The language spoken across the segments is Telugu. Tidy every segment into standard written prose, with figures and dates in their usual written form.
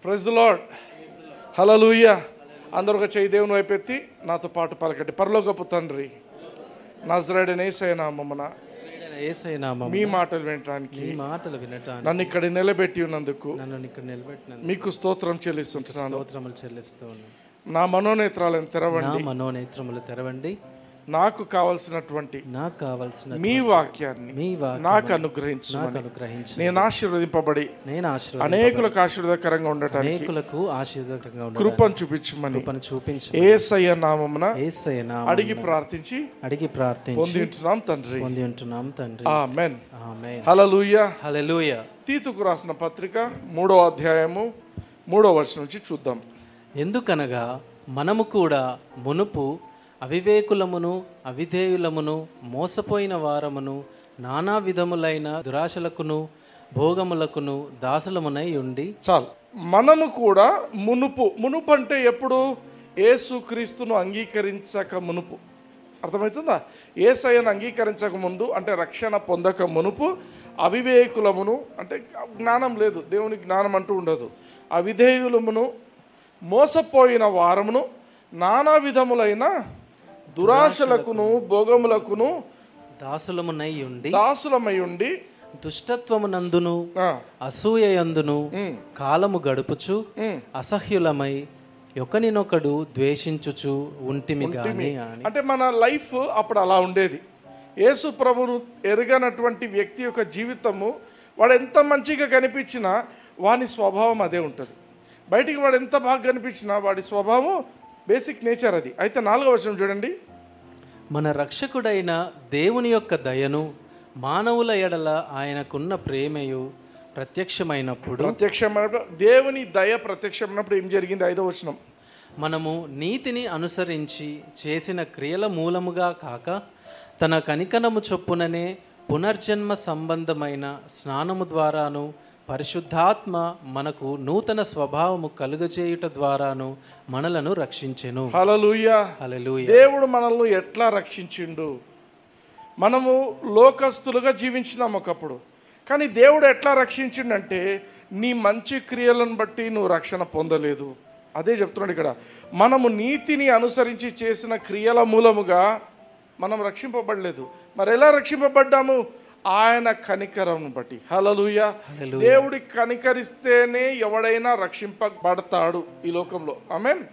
Praise the lord. హల్లెలూయా. అందరూ ఒక చేయి దేవుని వైపెత్తి నాతో పాటు పలకండి. పరలోకపు తండ్రి, నజరేయుడైన యేసయ్య నామమున మీ మాటలు వినటానికి నన్ను ఇక్కడ నిలబెట్టి ఉన్నందుకు మీకు స్తోత్రం చెల్లిస్తున్నాను. నా మనోనేత్రాలను తెరవండి. నాకు కావలసినటువంటి మీ వాక్యాన్ని నాకు అనుగ్రహించమని నేను ఆశీర్వదింపబడి అనేకులకు ఆశీర్వాదకరంగా ఉండటానికి కృపను చూపించమని యేసయ్య నామమున అడిగి ప్రార్థించి పొందింటున్నాం తండ్రి. ఆమేన్. హల్లెలూయా. తీతుకు రాసిన పత్రిక 3వ అధ్యాయము 3వ వచనం నుంచి చూద్దాం. ఎందుకనగా మనము కూడా మునుపు అవివేకులమును అవిధేయులమును మోసపోయిన వారమును నానా విధములైన దురాశలకును భోగములకును దాసులమునై ఉండి. చాలు. మనము కూడా మునుపు అంటే ఎప్పుడు? యేసుక్రీస్తును అంగీకరించక మునుపు. అర్థమవుతుందా? యేసయ్యను అంగీకరించక ముందు అంటే రక్షణ పొందక మునుపు అవివేకులమును అంటే జ్ఞానం లేదు, దేవుని జ్ఞానం అంటూ ఉండదు. అవిధేయులమును మోసపోయిన వారమును నానా విధములైన దురాశలకును భోగములకును దాసులమై ఉండి దుష్టత్వమునందును అసూయయందును కాలము గడుపుచు అసహ్యులమై ఒకనినొకడు ద్వేషించుచు ఉంటిమి. అంటే మన లైఫ్ అప్పుడు అలా ఉండేది. యేసు ప్రభువును ఎరగనటువంటి వ్యక్తి యొక్క జీవితము, వాడు ఎంత మంచిగా కనిపించినా వాని స్వభావం అదే ఉంటుంది. బయటికి వాడు ఎంత బాగా కనిపించినా వాడి స్వభావం బేసిక్ నేచర్ అది. అయితే 4వ వచనం చూడండి. మన రక్షకుడైన దేవుని యొక్క దయను మానవుల ఎడల ఆయనకున్న ప్రేమయు ప్రత్యక్షమైనప్పుడు దేవుని దయ ప్రత్యక్షమైనప్పుడు ఏం జరిగింది? 5వ వచనం. మనము నీతిని అనుసరించి చేసిన క్రియల మూలముగా కాక తన కనికరము చొప్పుననే పునర్జన్మ సంబంధమైన స్నానము ద్వారాను పరిశుద్ధాత్మ మనకు నూతన స్వభావము కలుగజేయుట ద్వారాను మనలను రక్షించెను. హల్లెలూయా. దేవుడు మనల్ని ఎట్లా రక్షించిండు? మనము లోకస్తులుగా జీవించినాం ఒకప్పుడు, కానీ దేవుడు ఎట్లా రక్షించిండంటే నీ మంచి క్రియలను బట్టి నువ్వు రక్షణ పొందలేదు. అదే చెప్తున్నాడు ఇక్కడ. మనము నీతిని అనుసరించి చేసిన క్రియల మూలముగా మనం రక్షింపబడలేదు. మరి ఎలా రక్షింపబడ్డాము? ఆయన కనికరం బట్టి. హల్లెలూయా. దేవుడి కనికరిస్తేనే ఎవడైనా రక్షింపబడతాడు ఈ లోకంలో. ఆమేన్.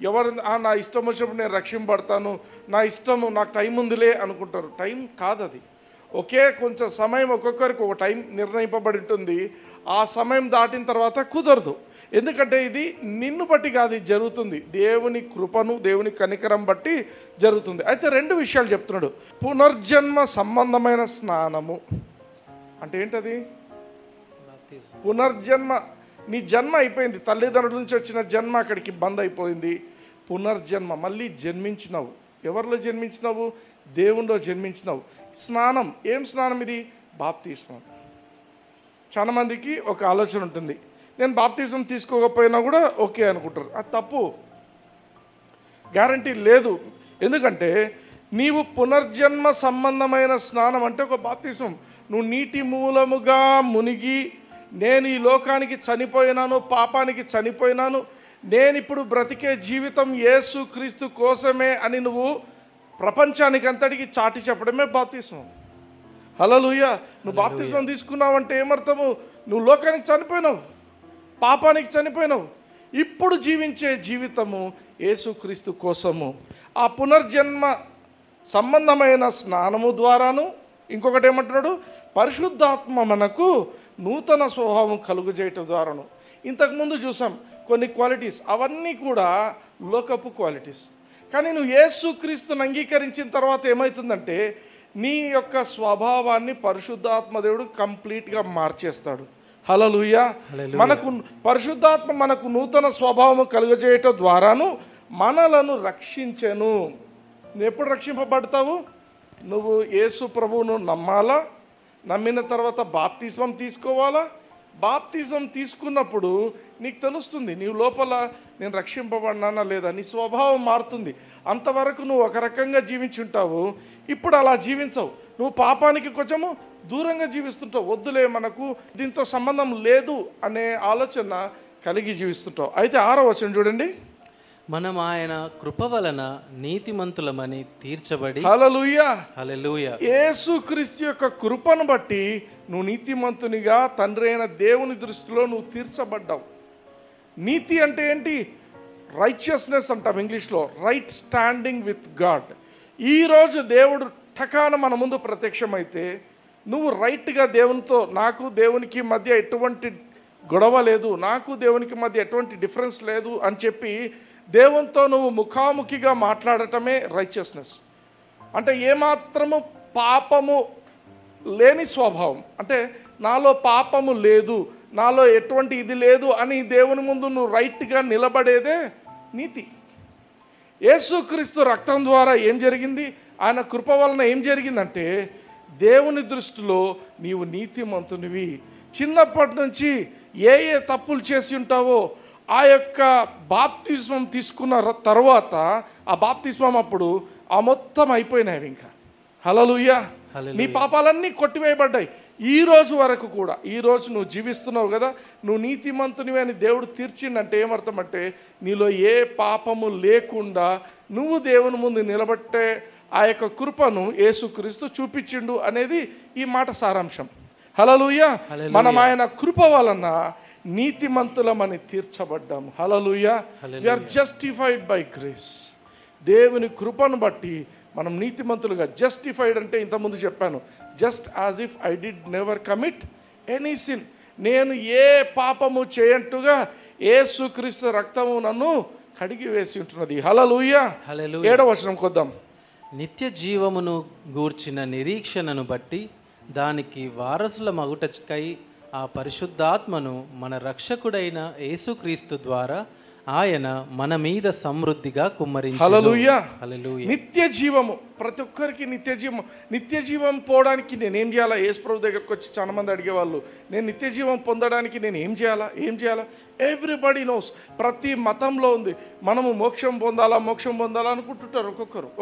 ఎవరు నా ఇష్టం వచ్చినప్పుడు నేను రక్షింపబడతాను, నా ఇష్టము, నాకు టైం ఉందిలే అనుకుంటారు. టైం కాదు అది. ఒకే కొంచెం సమయం, ఒక్కొక్కరికి ఒక టైం నిర్ణయింపబడి ఉంటుంది. ఆ సమయం దాటిన తర్వాత కుదరదు. ఎందుకంటే ఇది నిన్ను బట్టి కాదు, ఇది జరుగుతుంది దేవుని కృపను దేవుని కనికరం బట్టి జరుగుతుంది. అయితే 2 విషయాలు చెప్తున్నాడు. పునర్జన్మ సంబంధమైన స్నానము అంటే ఏంటది? పునర్జన్మ. నీ జన్మ అయిపోయింది, తల్లిదండ్రుల నుంచి వచ్చిన జన్మ అక్కడికి బంద్ అయిపోయింది. పునర్జన్మ, మళ్ళీ జన్మించినావు. ఎవరిలో జన్మించినావు? దేవునిలో జన్మించినావు. స్నానం. ఏం స్నానం ఇది? బాప్తిస్మం. చాలా మందికి ఒక ఆలోచన ఉంటుంది, నేను బాప్తిజం తీసుకోకపోయినా కూడా ఓకే అనుకుంటారు. అది తప్పు. గ్యారంటీ లేదు. ఎందుకంటే నీవు పునర్జన్మ సంబంధమైన స్నానం అంటే ఒక బాప్తిజం. నువ్వు నీటి మూలముగా మునిగి నేను ఈ లోకానికి చనిపోయినాను, పాపానికి చనిపోయినాను, నేను ఇప్పుడు బ్రతికే జీవితం యేసు క్రీస్తు కోసమే అని నువ్వు ప్రపంచానికి అంతటికి చాటి చెప్పడమే బాప్తిజం. హల్లెలూయా. నువ్వు బాప్తిజం తీసుకున్నావంటే ఏమర్థము? నువ్వు లోకానికి చనిపోయినావు, పాపానికి చనిపోయినావు. ఇప్పుడు జీవించే జీవితము యేసుక్రీస్తు కోసము. ఆ పునర్జన్మ సంబంధమైన స్నానము ద్వారాను, ఇంకొకటి ఏమంటున్నాడు? పరిశుద్ధాత్మ మనకు నూతన స్వభావం కలుగజేయటం ద్వారాను. ఇంతకుముందు చూసాం కొన్ని క్వాలిటీస్, అవన్నీ కూడా లోకపు క్వాలిటీస్. కానీ నువ్వు యేసుక్రీస్తుని అంగీకరించిన తర్వాత ఏమవుతుందంటే నీ యొక్క స్వభావాన్ని పరిశుద్ధాత్మ దేవుడు కంప్లీట్గా మార్చేస్తాడు. హల్లెలూయా. మనకు పరిశుద్ధాత్మ మనకు నూతన స్వభావము కలుగజేయటం ద్వారాను మనలను రక్షించెను. నువ్వు ఎప్పుడు రక్షింపబడతావు? నువ్వు యేసు ప్రభువును నమ్మాలా, నమ్మిన తర్వాత బాప్తిస్మం తీసుకోవాలా. బాప్తిజం తీసుకున్నప్పుడు నీకు తెలుస్తుంది నీ లోపల నేను రక్షింపబడినానా లేదా, నీ స్వభావం మారుతుంది. అంతవరకు నువ్వు ఒక రకంగా జీవించుంటావు, ఇప్పుడు అలా జీవించవు. నువ్వు పాపానికి కొంచెము దూరంగా జీవిస్తుంటావు. వద్దులే, మనకు దీంతో సంబంధం లేదు అనే ఆలోచన కలిగి జీవిస్తుంటావు. అయితే 6వ వచనం చూడండి. మనం ఆయన కృప వలన నీతిమంతులమని తీర్చబడి. హల్లెలూయా. హల్లెలూయా. యేసుక్రీస్తు యొక్క కృపను బట్టి నువ్వు నీతిమంతునిగా తండ్రి అయిన దేవుని దృష్టిలో నువ్వు తీర్చబడ్డావు. నీతి అంటే ఏంటి? రైచియస్నెస్ అంటాం ఇంగ్లీష్లో, రైట్ స్టాండింగ్ విత్ గాడ్. ఈరోజు దేవుడు ఠకాన మన ముందు ప్రత్యక్షమైతే నువ్వు రైట్గా దేవునితో, నాకు దేవునికి మధ్య ఎటువంటి గొడవ లేదు, నాకు దేవునికి మధ్య ఎటువంటి డిఫరెన్స్ లేదు అని చెప్పి దేవునితో నువ్వు ముఖాముఖిగా మాట్లాడటమే రైచియస్నెస్. అంటే ఏమాత్రము పాపము లేని స్వభావం, అంటే నాలో పాపము లేదు, నాలో ఎటువంటి ఇది లేదు అని దేవుని ముందు నువ్వు రైట్గా నిలబడేదే నీతి. యేసుక్రీస్తు రక్తం ద్వారా ఏం జరిగింది? ఆయన కృప వలన ఏం జరిగిందంటే దేవుని దృష్టిలో నీవు నీతిమంతునివి. చిన్నప్పటి నుంచి ఏ ఏ తప్పులు చేసి ఉంటావో ఆ యొక్క బాప్తిస్మం తీసుకున్న తర్వాత ఆ బాప్తిస్మం అప్పుడు ఆ మొత్తం అయిపోయినాయి ఇంకా. హల్లెలూయా. నీ పాపాలన్నీ కొట్టివేయబడ్డాయి. ఈ రోజు వరకు కూడా, ఈరోజు నువ్వు జీవిస్తున్నావు కదా, నువ్వు నీతిమంతునివి అని దేవుడు తీర్చిండంటే ఏమర్థం అంటే నీలో ఏ పాపము లేకుండా నువ్వు దేవుని ముందు నిలబట్టే ఆ యొక్క కృపను యేసుక్రీస్తు చూపించిండు అనేది ఈ మాట సారాంశం. హల్లెలూయా. మనం ఆయన కృప వలన నీతిమంతులమని తీర్చబడ్డాము. Hallelujah. We are justified by grace. దేవుని కృపను బట్టి మనం నీతిమంతులుగా. జస్టిఫైడ్ అంటే ఇంతకుముందు చెప్పాను, just as if I did never commit any sin. నేను ఏ పాపము చేయట్టుగా యేసుక్రీస్తు రక్తము నన్ను కడిగి వేసి ఉంటున్నది. హల్లెలూయా. 7వ వచనం కొద్దాం. నిత్య జీవమును గూర్చిన నిరీక్షణను బట్టి దానికి వారసుల మగుటకై ఆ పరిశుద్ధాత్మను మన రక్షకుడైన యేసుక్రీస్తు ద్వారా ఆయన మన మీద సమృద్ధిగా కుమ్మరించెను. హల్లెలూయా. హల్లెలూయా. నిత్య జీవము ప్రతి ఒక్కరికి నిత్య జీవం. నిత్య జీవం పోవడానికి నేనేం చేయాలా? యేసు ప్రభు దగ్గరకు వచ్చి చాలా మంది అడిగేవాళ్ళు, నేను నిత్య జీవం పొందడానికి నేను ఏం చేయాలా? Everybody knows. ప్రతి మతంలో ఉంది. మనము మోక్షం పొందాలా అనుకుంటుంటారు.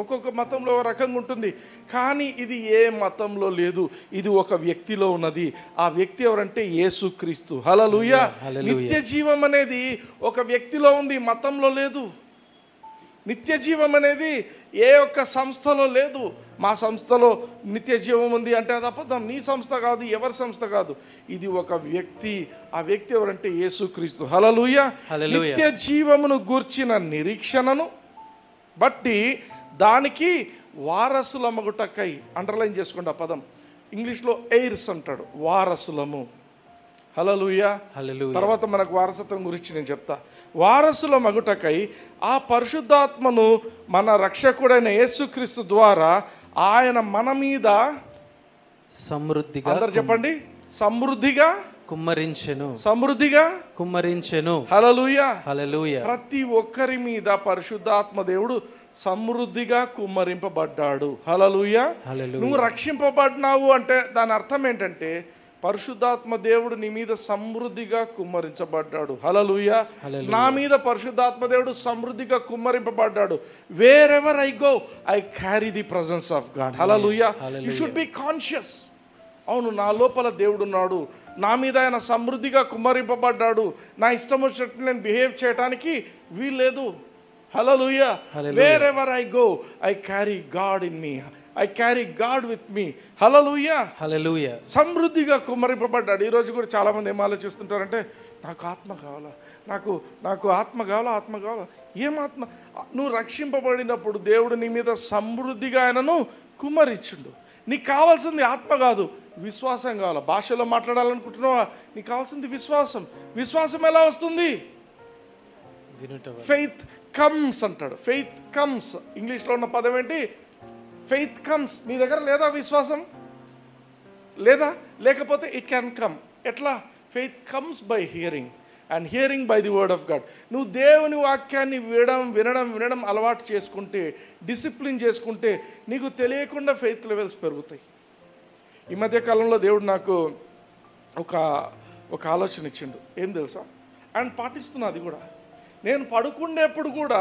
ఒక్కొక్క మతంలో ఒక రకంగా ఉంటుంది. కానీ ఇది ఏ మతంలో లేదు, ఇది ఒక వ్యక్తిలో ఉన్నది. ఆ వ్యక్తి ఎవరంటే యేసుక్రీస్తు. హల్లెలూయా. నిత్య జీవం అనేది ఒక వ్యక్తిలో ఉంది, మతంలో లేదు. నిత్య జీవం అనేది ఏ ఒక్క సంస్థలో లేదు. మా సంస్థలో నిత్య జీవం ఉంది అంటే అది అబద్ధం. నీ సంస్థ కాదు, ఎవరి సంస్థ కాదు, ఇది ఒక వ్యక్తి. ఆ వ్యక్తి ఎవరంటే యేసుక్రీస్తు. హల్లెలూయా. నిత్య జీవమును గూర్చిన నిరీక్షణను బట్టి దానికి వారసులమగుటకై, అండర్లైన్ చేసుకోండి ఆ పదం, ఇంగ్లీష్లో ఎయిర్స్ అంటాడు, వారసులము. హల్లెలూయా. తర్వాత మనకు వారసత్వం గురించి నేను చెప్తా. వారసుల మగుటకై ఆ పరిశుద్ధాత్మను మన రక్షకుడైన యేసుక్రీస్తు ద్వారా ఆయన మన మీద సమృద్ధిగా, అందరు చెప్పండి, సమృద్ధిగా కుమ్మరించెను. హల్లెలూయా. హల్లెలూయా. ప్రతి ఒక్కరి మీద పరిశుద్ధాత్మ దేవుడు సమృద్ధిగా కుమ్మరింపబడ్డాడు. హల్లెలూయా. నువ్వు రక్షింపబడినావు అంటే దాని అర్థం ఏంటంటే పరిశుద్ధాత్మ దేవుడు నీ మీద సమృద్ధిగా కుమ్మరించబడ్డాడు. హల్లెలూయా. నా మీద పరిశుద్ధాత్మ దేవుడు సమృద్ధిగా కుమ్మరింపబడ్డాడు. Wherever I go I carry the presence of God. Hallelujah. You should be conscious. అవును, నా లోపల దేవుడు ఉన్నాడు, నా మీద ఆయన సమృద్ధిగా కుమ్మరింపబడ్డాడు, నా ఇష్టం వచ్చినట్టు నేను బిహేవ్ చేయడానికి వీల్లేదు. Hallelujah. Wherever I go I carry God in me, I carry God with me. Hallelujah. Hallelujah. సమృద్ధిగా కుమ్మరింపబడ్డాడు. ఈరోజు కూడా చాలామంది ఏం ఆలోచిస్తుంటారంటే నాకు ఆత్మ కావాలా, నాకు ఆత్మ కావాలా. ఏం ఆత్మ? నువ్వు రక్షింపబడినప్పుడు దేవుడు నీ మీద సమృద్ధిగా ఆయనను కుమ్మరించుండు. నీకు కావాల్సింది ఆత్మ కాదు, విశ్వాసం కావాలా. భాషలో మాట్లాడాలనుకుంటున్నావా? నీకు కావాల్సింది విశ్వాసం. విశ్వాసం ఎలా వస్తుంది? ఫెయిత్ కమ్స్ అంటాడు. ఫెయిత్ కమ్స్, ఇంగ్లీష్లో ఉన్న పదం ఏంటి? Faith comes. నీ దగ్గర లేదా విశ్వాసం? లేదా? లేకపోతే ఇట్ క్యాన్ కమ్. ఎట్లా? Faith comes by hearing and hearing by the word of God. నువ్వు దేవుని వాక్యాన్ని వినడం అలవాటు చేసుకుంటే, డిసిప్లిన్ చేసుకుంటే నీకు తెలియకుండా ఫెయిత్ లెవెల్స్ పెరుగుతాయి. ఈ మధ్య కాలంలో దేవుడు నాకు ఒక ఆలోచన ఇచ్చిండు. ఏం తెలుసా? అండ్ పాటిస్తున్నా అది కూడా. నేను పడుకునేప్పుడు కూడా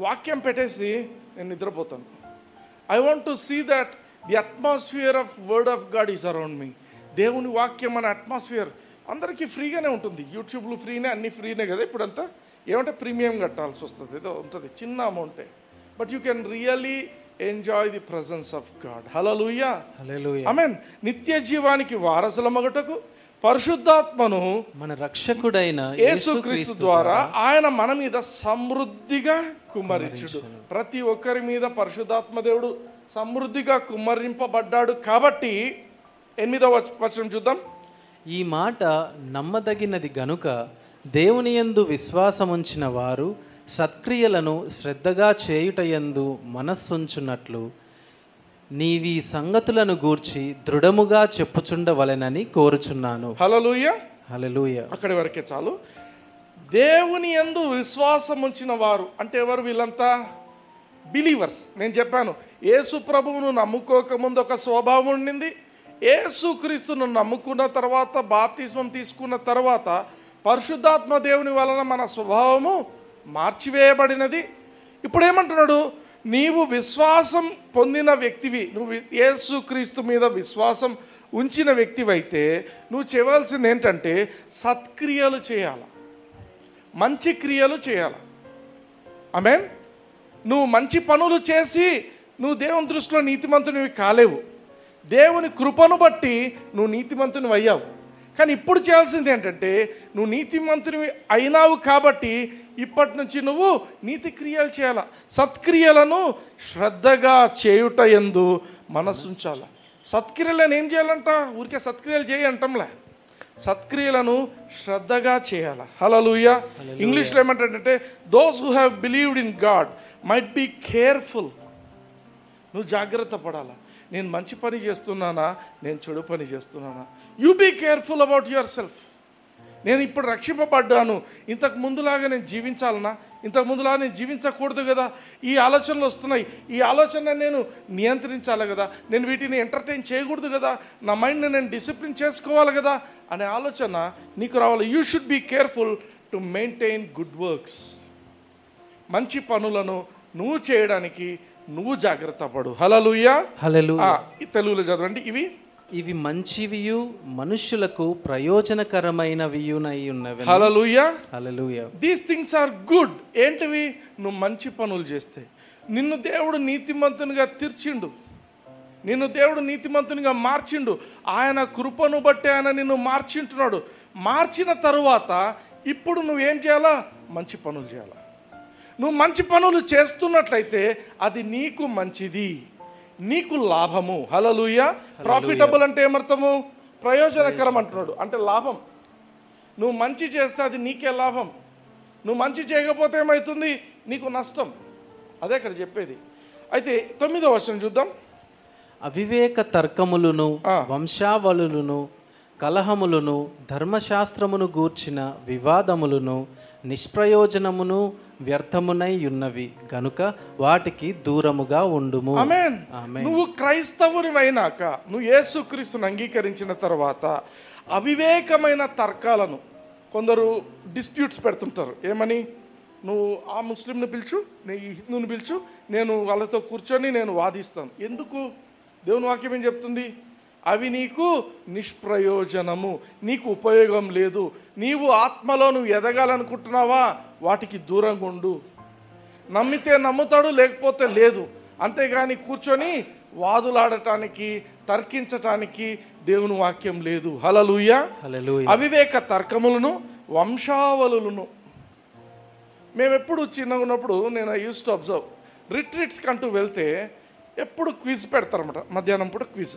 వాక్యం పెట్టేసి నేను నిద్రపోతాను. I want to see that the atmosphere of word of God is around me. దేవుని వాక్యం మన అట్మాస్ఫియర్ అందరికీ ఫ్రీగానే ఉంటుంది, యూట్యూబ్లో ఫ్రీనే, అన్నీ ఫ్రీనే కదా ఇప్పుడంతా. ఏమంటే ప్రీమియం కట్టాల్సి వస్తుంది, ఏదో ఉంటుంది చిన్న అమౌంటే. But you can really enjoy the presence of God. Hallelujah, hallelujah. Amen. నిత్య జీవానికి వారసులమగుటకు పరిశుద్ధాత్మను మన రక్షకుడైన యేసుక్రీస్తు ద్వారా ఆయన మన మీద సమృద్ధిగా కుమ్మరించుడు. ప్రతి ఒక్కరి మీద పరిశుద్ధాత్మ దేవుడు సమృద్ధిగా కుమ్మరింపబడ్డాడు. కాబట్టి 8వ వచనం చూద్దాం. ఈ మాట నమ్మదగినది గనుక దేవుని యందు విశ్వాసముంచిన వారు సత్క్రియలను శ్రద్ధగా చేయుటయందు మనస్సుంచున్నట్లు నీవీ సంగతులను గూర్చి దృఢముగా చెప్పుచుండవలెనని కోరుచున్నాను. హల్లెలూయా, హల్లెలూయా. అక్కడి వరకే చాలు. దేవుని యందు విశ్వాసం ఉంచిన వారు అంటే ఎవరు? వీళ్ళంతా బిలీవర్స్. నేను చెప్పాను, యేసు ప్రభువును నమ్ముకోకముందు ఒక స్వభావం ఉండింది. యేసుక్రీస్తును నమ్ముకున్న తర్వాత, బాప్తిస్మం తీసుకున్న తర్వాత పరిశుద్ధాత్మ దేవుని వలన మన స్వభావము మార్చివేయబడినది. ఇప్పుడు ఏమంటున్నాడు? నీవు విశ్వాసం పొందిన వ్యక్తివి, నువ్వు యేసుక్రీస్తు మీద విశ్వాసం ఉంచిన వ్యక్తివైతే నువ్వు చేయవలసింది ఏంటంటే సత్క్రియలు చేయాలి, మంచి క్రియలు చేయాలి. ఆమేన్. నువ్వు మంచి పనులు చేసి నువ్వు దేవుని దృష్టిలో నీతిమంతునివి కాలేవు. దేవుని కృపను బట్టి నువ్వు నీతిమంతునివి అయ్యావు. కానీ ఇప్పుడు చేయాల్సింది ఏంటంటే నువ్వు నీతిమంతునివి అయినావు కాబట్టి ఇప్పటి నుంచి నువ్వు నీతి క్రియలు చేయాల. సత్క్రియలను శ్రద్ధగా చేయుట యందు మనసుంచాల. సత్క్రియలను ఏం చేయాలంట? ఊరికే సత్క్రియలు చేయి అంటంలే, సత్క్రియలను శ్రద్ధగా చేయాల. హల్లెలూయా. ఇంగ్లీష్లో ఏమంటాడంటే those who have believed in God might be careful. నువ్వు జాగ్రత్త పడాలా. నేను మంచి పని చేస్తున్నానా, నేను చెడు పని చేస్తున్నానా? You be careful about yourself. నేను ఇప్పుడు రక్షింపబడ్డాను, ఇంతకు ముందులాగా నేను జీవించాలనా? ఇంతకు ముందులాగా నేను జీవించకూడదు కదా. ఈ ఆలోచనలు వస్తున్నాయి, ఈ ఆలోచన నేను నియంత్రించాలి కదా, నేను వీటిని ఎంటర్టైన్ చేయకూడదు కదా, నా మైండ్ని నేను డిసిప్లిన్ చేసుకోవాలి కదా అనే ఆలోచన నీకు రావాలి. You should be careful to maintain good works. మంచి పనులను నువ్వు చేయడానికి నువ్వు జాగ్రత్త పడు. హల్లెలూయా, హల్లెలూయా. ఈ తెలుగులో చదవండి. ఇవి మంచివియు మనుష్యులకు ప్రయోజనకరమైనవియునై ఉన్నవి. Hallelujah, hallelujah. These things are good. ఏంటివి? నువ్వు మంచి పనులు చేస్తే నిన్ను దేవుడు నీతిమంతునిగా తీర్చిండు, నిన్ను దేవుడు నీతిమంతునిగా మార్చిండు. ఆయన కృపను బట్టి ఆయన నిన్ను మార్చింటున్నాడు. మార్చిన తరువాత ఇప్పుడు నువ్వేం చేయాలా? మంచి పనులు చేయాలా. నువ్వు మంచి పనులు చేస్తున్నట్లయితే అది నీకు మంచిది, నీకు లాభము. హల్లెలూయా. ప్రాఫిటబుల్ అంటే ఏమర్థము? ప్రయోజనకరం అంటున్నాడు, అంటే లాభం. నువ్వు మంచి చేస్తే అది నీకే లాభం, నువ్వు మంచి చేయకపోతే ఏమవుతుంది? నీకు నష్టం. అదే ఇక్కడ చెప్పేది. అయితే 9వ వచనం చూద్దాం. అవివేక తర్కములను వంశావళులను కలహములను ధర్మశాస్త్రమును గూర్చిన వివాదములను నిష్ప్రయోజనమును వ్యర్థమునై ఉన్నవి గనుక వాటికి దూరముగా ఉండుము. ఆమేన్. నువ్వు క్రైస్తవునివైనాక, నువ్వు యేసుక్రీస్తుని అంగీకరించిన తర్వాత అవివేకమైన తర్కాలను కొందరు డిస్ప్యూట్స్ పెడుతుంటారు. ఏమని? నువ్వు ఆ ముస్లింని పిలుచు, నేను ఈ హిందువుని పిలుచు, నేను వాళ్ళతో కూర్చొని నేను వాదిస్తాను. ఎందుకు? దేవుని వాక్యం ఏం చెప్తుంది? అవి నీకు నిష్ప్రయోజనము, నీకు ఉపయోగం లేదు. నీవు ఆత్మలో నువ్వు ఎదగాలనుకుంటున్నావా? వాటికి దూరంగా ఉండు. నమ్మితే నమ్ముతాడు, లేకపోతే లేదు. అంతేగాని కూర్చొని వాదులాడటానికి, తర్కించటానికి దేవుని వాక్యం లేదు. హల్లెలూయా, హల్లెలూయా. అవివేక తర్కములను వంశావళులను. మేము ఎప్పుడు చిన్నగా ఉన్నప్పుడు నేను యూస్ టు అబ్జర్వ్, రిట్రీట్స్కి అంటూ వెళ్తే ఎప్పుడు క్విజ్ పెడతారన్నమాట. మధ్యాహ్నం పూట క్విజ్.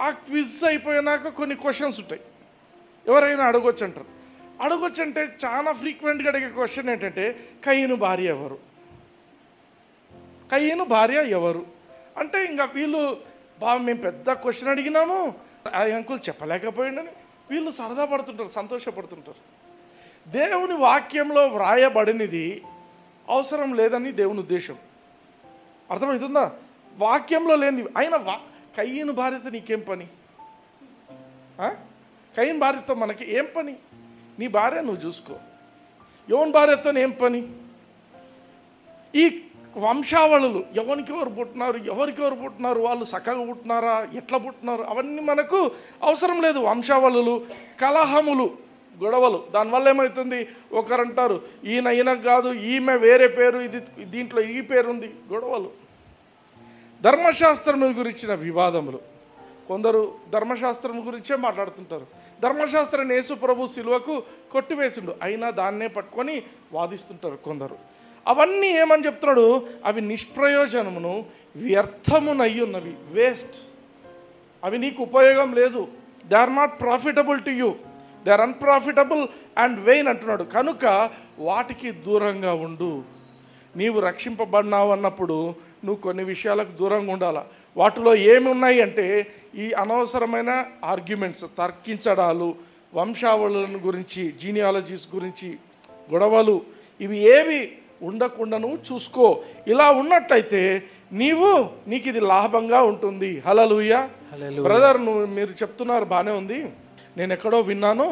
ఆ క్విజ్ అయిపోయినాక కొన్ని క్వశ్చన్స్ ఉంటాయి, ఎవరైనా అడగొచ్చు అంటారు. అడగొచ్చు అంటే చాలా ఫ్రీక్వెంట్గా అడిగే క్వశ్చన్ ఏంటంటే కయీను భార్య ఎవరు? కయీను భార్య ఎవరు అంటే ఇంకా వీళ్ళు మేము పెద్ద క్వశ్చన్ అడిగినాము, ఆ అంకుల్ చెప్పలేకపోయిండని వీళ్ళు సరదా పడుతుంటారు, సంతోషపడుతుంటారు. దేవుని వాక్యంలో వ్రాయబడినది అవసరం లేదని దేవుని ఉద్దేశం. అర్థమవుతుందా? వాక్యంలో లేనిది. అయినా కయీను భార్యతో నీకేం పని? కయీను భార్యతో మనకి ఏం పని? నీ భార్య నువ్వు చూసుకో. ఎవరి భార్యతో ఏం పని? ఈ వంశావళులు ఎవరికెవరు పుట్టినారు, వాళ్ళు చక్కగా పుట్టినారా, ఎట్లా పుట్టినారు, అవన్నీ మనకు అవసరం లేదు. వంశావళులు, కలహములు, గొడవలు. దానివల్ల ఏమవుతుంది, ఒకరంటారు ఈయనకు కాదు, ఈమె వేరే పేరు, ఇది దీంట్లో ఈ పేరుంది, గొడవలు. ధర్మశాస్త్రం గురించిన వివాదములు. కొందరు ధర్మశాస్త్రం గురించే మాట్లాడుతుంటారు. ధర్మశాస్త్రాన్ని యేసు ప్రభు సిలువకు కొట్టివేసిండు, అయినా దాన్నే పట్టుకొని వాదిస్తుంటారు కొందరు. అవన్నీ ఏమని చెప్తున్నాడు, అవి నిష్ప్రయోజనమును వ్యర్థమునయ్యున్నవి, వేస్ట్. అవి నీకు ఉపయోగం లేదు. They are not profitable to you, they are unprofitable and vain అంటున్నాడు. కనుక వాటికి దూరంగా ఉండు. నీవు రక్షింపబడినావు అన్నప్పుడు నువ్వు కొన్ని విషయాలకు దూరంగా ఉండాలా. వాటిలో ఏమి ఉన్నాయి అంటే ఈ అనవసరమైన ఆర్గ్యుమెంట్స్, తర్కించడాలు, వంశావళులను గురించి, జీనియాలజీస్ గురించి గొడవలు, ఇవి ఏవి ఉండకుండా నువ్వు చూసుకో. ఇలా ఉన్నట్టయితే నీకు ఇది లాభంగా ఉంటుంది. హల్లెలూయా. బ్రదర్, మీరు చెప్తున్నారు బాగానే ఉంది, నేను ఎక్కడో విన్నాను,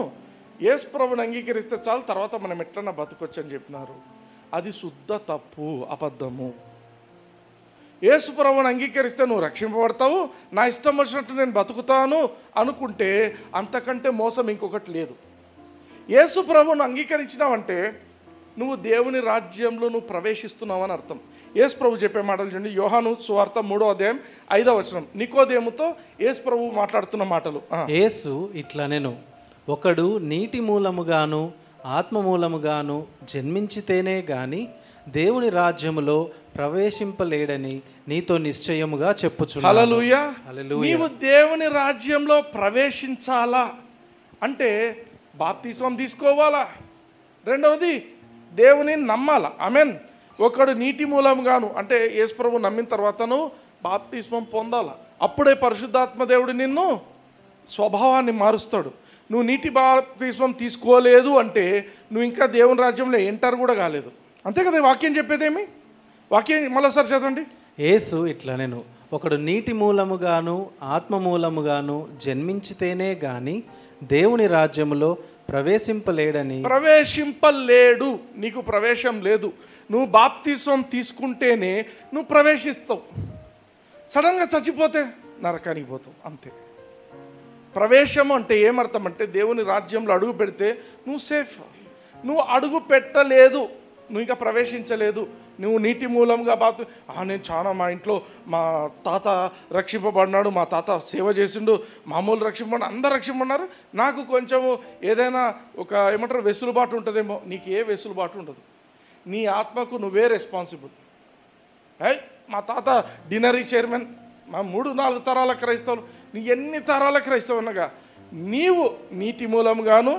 యేసు ప్రభుని అంగీకరిస్తే చాలు తర్వాత మనం ఎట్లన్నా బతకొచ్చు అని చెప్పినారు. అది శుద్ధ తప్పు, అబద్ధము. యేసు ప్రభుని అంగీకరిస్తే నువ్వు రక్షింపబడతావు, నా ఇష్టం వచ్చినట్టు నేను బతుకుతాను అనుకుంటే అంతకంటే మోసం ఇంకొకటి లేదు. యేసు ప్రభుని అంగీకరించినావంటే నువ్వు దేవుని రాజ్యంలో నువ్వు ప్రవేశిస్తున్నావు అని అర్థం. యేసు ప్రభు చెప్పే మాటలు చూడండి, యోహాను సువార్త 3:5 నికోదేముతో యేసు ప్రభు మాట్లాడుతున్న మాటలు. యేసు ఇట్లా, నేను ఒకడు నీటి మూలముగాను ఆత్మ మూలముగాను జన్మించితేనే గాని దేవుని రాజ్యములో ప్రవేశింపలేడని నీతో నిశ్చయముగా చెప్పుచున్నాను. హల్లెలూయా. నీవు దేవుని రాజ్యంలో ప్రవేశించాలా అంటే బాప్తిస్మం తీసుకోవాలా, రెండవది దేవుని నమ్మాలా. ఆమేన్. ఒకడు నీటి మూలంగాను అంటే యేసు ప్రభు నమ్మిన తర్వాతను బాప్తిస్మం పొందాలా. అప్పుడే పరిశుద్ధాత్మ దేవుడు నిన్ను స్వభావాన్ని మారుస్తాడు. నువ్వు నీటి బాప్తిస్మం తీసుకోలేదు అంటే నువ్వు ఇంకా దేవుని రాజ్యంలో ఎంటర్ కూడా కాలేదు. అంతే కదా వాక్యం చెప్పేదేమి. వాక్యం మరోసారి చదవండి. యేసు ఇట్లా, నేను ఒకడు నీటి మూలముగాను ఆత్మ మూలముగాను జన్మించితేనే గాని దేవుని రాజ్యములో ప్రవేశింపలేడు. నీకు ప్రవేశం లేదు. నువ్వు బాప్తిస్మం తీసుకుంటేనే నువ్వు ప్రవేశిస్తావు. సడన్గా చచ్చిపోతే నరకానికి పోతావు, అంతే. ప్రవేశం అంటే ఏమర్థం అంటే దేవుని రాజ్యంలో అడుగు పెడితే నువ్వు సేఫ్. నువ్వు అడుగు పెట్టలేదు, నువ్వు ఇంకా ప్రవేశించలేదు. నువ్వు నీటి మూలంగా నేను చాలా మా ఇంట్లో మా తాత రక్షింపబడినాడు, మా తాత సేవ చేసిండు, మామూలు రక్షింపబడి అందరు రక్షింపబడినారు, నాకు కొంచెము ఏదైనా ఒక ఏమంటారు వెసులుబాటు ఉంటుందేమో. నీకు ఏ వెసులుబాటు ఉండదు. నీ ఆత్మకు నువ్వే రెస్పాన్సిబుల్. మా తాత డినరీ చైర్మన్, మా 3-4 తరాల క్రైస్తవులు, నీ ఎన్ని తరాల క్రైస్తవు అనగా నీవు నీటి మూలంగాను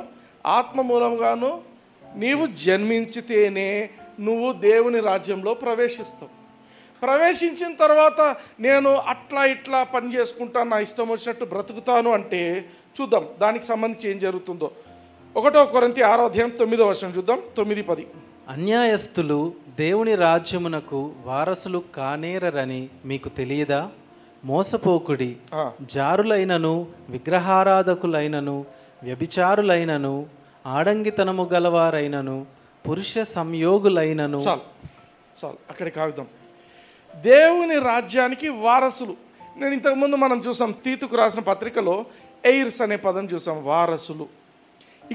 ఆత్మ మూలంగాను నీవు జన్మించితేనే నువ్వు దేవుని రాజ్యంలో ప్రవేశిస్తావు. ప్రవేశించిన తర్వాత నేను అట్లా ఇట్లా పని చేసుకుంటాను, నా ఇష్టం వచ్చినట్టు బ్రతుకుతాను అంటే చూద్దాం దానికి సంబంధించి ఏం జరుగుతుందో. 1 కొరింథీ 6:9 చూద్దాం. 9-10. అన్యాయస్తులు దేవుని రాజ్యమునకు వారసులు కానేరని మీకు తెలియదా? మోసపోకుడి. జారులైనను విగ్రహారాధకులైనను వ్యభిచారులైనను ఆడంగితనము గలవారైనను పురుష సంయోగులైనను. చాలు అక్కడికి ఆగుదాం. దేవుని రాజ్యానికి వారసులు. నేను ఇంతకుముందు మనం చూసాం తీతుకు రాసిన పత్రికలో ఎయిర్స్ అనే పదం చూసాం, వారసులు.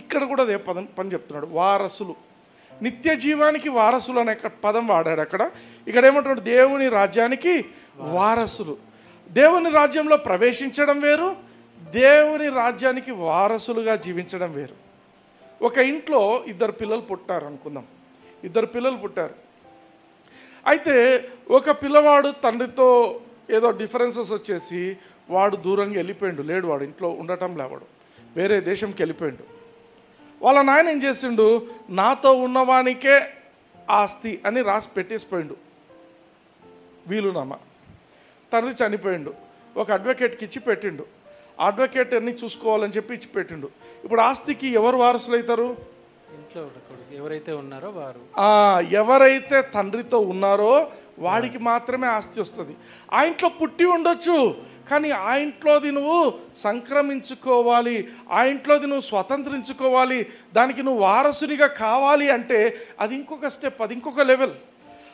ఇక్కడ కూడా అదే పని చెప్తున్నాడు, వారసులు. నిత్య జీవానికి వారసులు అనే పదం వాడాడు అక్కడ. ఇక్కడ ఏమంటున్నాడు, దేవుని రాజ్యానికి వారసులు. దేవుని రాజ్యంలో ప్రవేశించడం వేరు, దేవుని రాజ్యానికి వారసులుగా జీవించడం వేరు. ఒక ఇంట్లో 2 పిల్లలు పుట్టారు అనుకుందాం. 2 పిల్లలు పుట్టారు. అయితే ఒక పిల్లవాడు తండ్రితో ఏదో డిఫరెన్సెస్ వచ్చేసి వాడు దూరంగా వెళ్ళిపోయిండు, లేడు, వాడు ఇంట్లో ఉండటం లేవాడు, వేరే దేశంకి వెళ్ళిపోయిండు. వాళ్ళ నాయన ఏం చేసిండు, నాతో ఉన్నవానికే ఆస్తి అని రాసి పెట్టేసిపోయిండు వీలునామా. తండ్రి చనిపోయిండు, ఒక అడ్వకేట్కి ఇచ్చి పెట్టిండు. అడ్వకేట్ అన్ని చూసుకోవాలని చెప్పి ఇచ్చి పెట్టిండు. ఇప్పుడు ఆస్తికి ఎవరు వారసులు అవుతారు? ఇంట్లో ఎవరైతే ఉన్నారో వారు. ఎవరైతే తండ్రితో ఉన్నారో వాడికి మాత్రమే ఆస్తి వస్తుంది. ఆ ఇంట్లో పుట్టి ఉండొచ్చు, కానీ ఆ ఇంట్లోది నువ్వు సంక్రమించుకోవాలి, ఆ ఇంట్లోది నువ్వు స్వతంత్రించుకోవాలి, దానికి నువ్వు వారసునిగా కావాలి అంటే అది ఇంకొక స్టెప్, అది ఇంకొక లెవెల్.